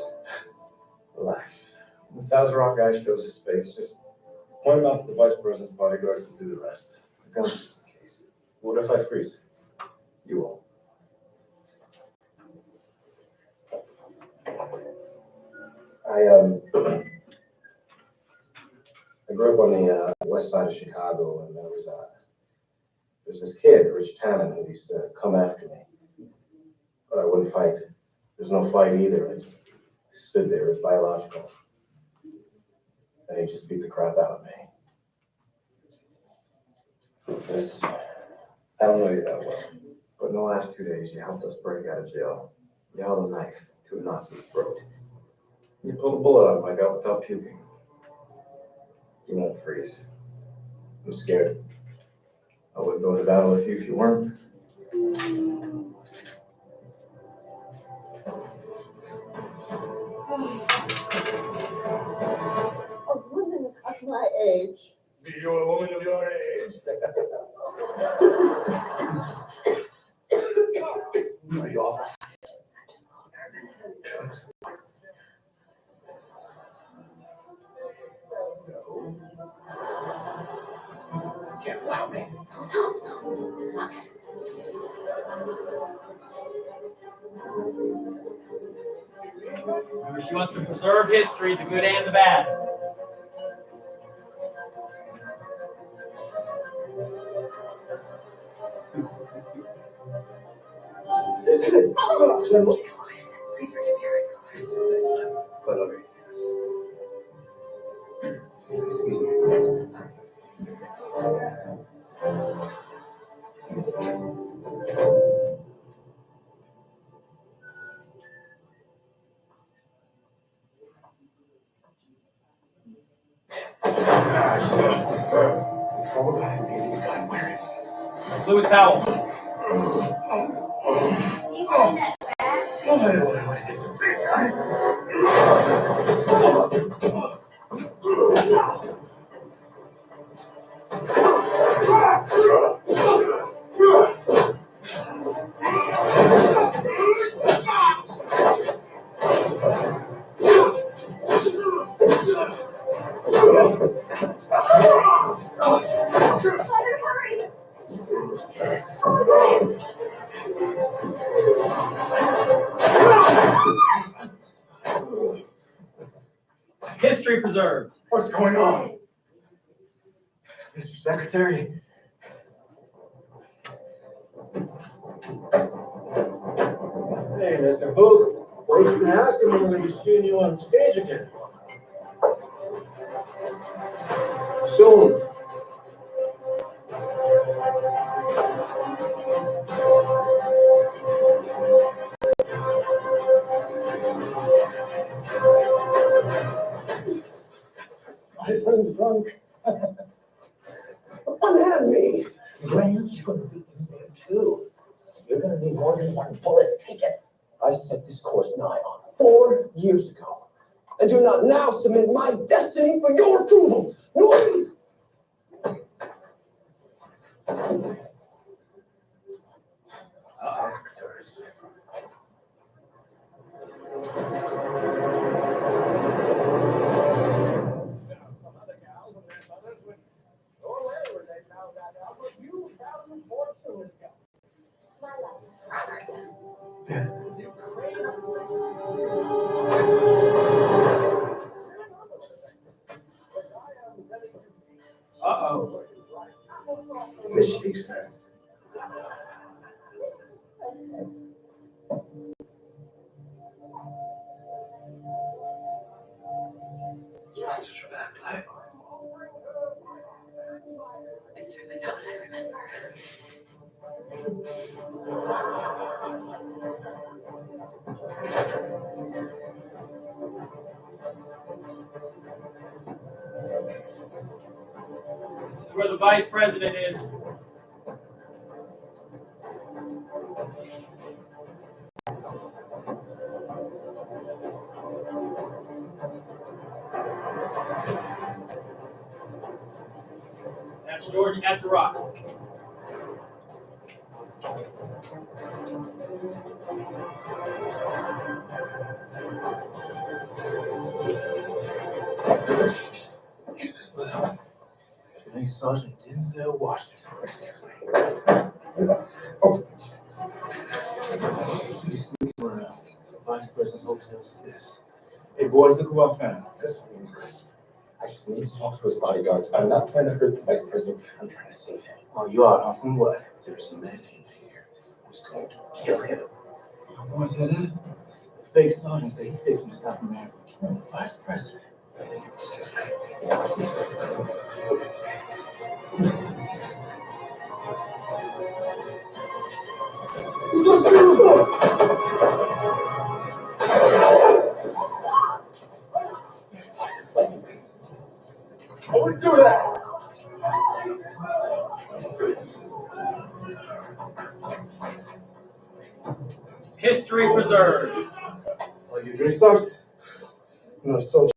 Relax. When the Sazerac guy shows his face, just point him out to the Vice President's bodyguards and do the rest. The gun's just in case. What if I freeze? You won't. I grew up on the west side of Chicago, and there's this kid, Rich Tannen, who used to come after me. But I wouldn't fight. There's no fight either. I just stood there as biological. And he just beat the crap out of me. This, I don't know you that well, but in the last 2 days, you helped us break out of jail. You held a knife to a Nazi's throat. You pulled a bullet out of my gut without puking. You won't freeze. I'm scared. I wouldn't go to battle with you if you weren't. A woman of my age. Be you a woman of your age? Are you all right? I'm just a little nervous. You can't allow me. No. Okay. Remember, she wants to preserve history, the good and the bad. Please forgive me. But okay. Excuse me. I'm so sorry. Control guy who gave you the gun. Where is he? It's Lewis Powell. Let's get some big guys. History preserved. What's going on? Mr. Secretary? Hey, Mr. Hook, wait been asking when we're going to be seeing you on stage again. Soon. drunk. Unhand me. Graham's gonna be in there too. You're gonna need more than one bullet. Take it. I set this course nigh on 4 years ago. And do not now submit my destiny for your approval. Nor actors. Some other gals and their mothers would go away when they found that out, but you found the fortune this guy. Uh-oh. Miss Shakespeare. That's such a bad play. It's certainly not what I remember. This is where the vice president is. That's George, and that's a rock. Well, Jimmy Sergeant Denzel Washington. He's sneaking around the vice president's hotel with this. Hey boys, look who I found. Listen. I just need to talk to his bodyguards. I'm not trying to hurt the vice president. I'm trying to save him. Oh, you are, huh? From what? There's a man in here who's going to kill him. You want to say that? The fake sergeant said he fixed me to stop a man from killing the vice president. He's going to steal the book! I wouldn't do that! History preserved. Are you drink sergeant? I'm not a soldier.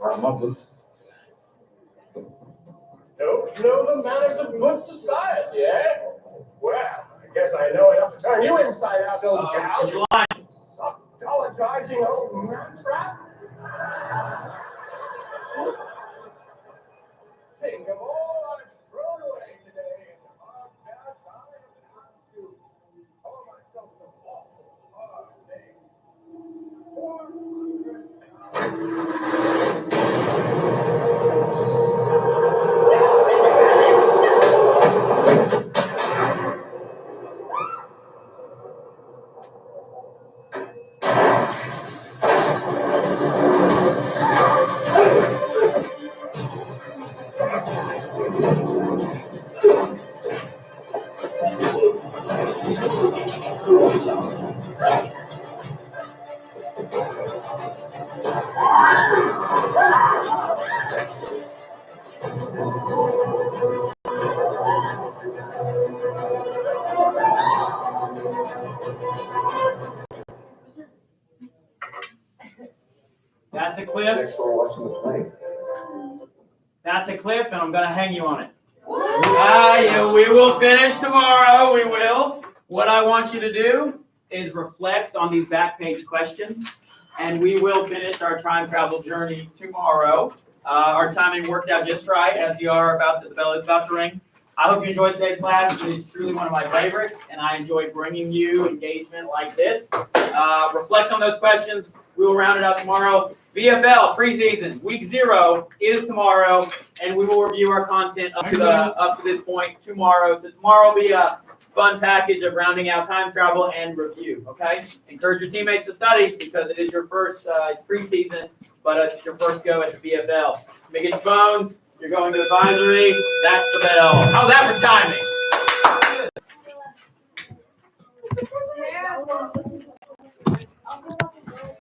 I'm my blue. Don't know the manners of good society, eh? Well, I guess I know enough to turn you inside out, old gal. You're lying. Apologizing old man trap. Think of all I've thrown away today and the hard path I have had to call myself the awful hard thing. 400. That's a cliff. Next door watching the plane. That's a cliff, and I'm going to hang you on it. Yeah, we will finish tomorrow. We will. What I want you to do is reflect on these back page questions, and we will finish our time travel journey tomorrow. Our timing worked out just right as the bell is about to ring. I hope you enjoyed today's class. It is truly one of my favorites, and I enjoy bringing you engagement like this. Reflect on those questions. We will round it out tomorrow. VFL preseason week 0 is tomorrow, and we will review our content up to this point tomorrow. So tomorrow will be a fun package of rounding out time travel and review. Okay, encourage your teammates to study because it is your first preseason, but it's your first go at the VFL. Make it your phones. You're going to advisory. That's the bell. How's that for timing?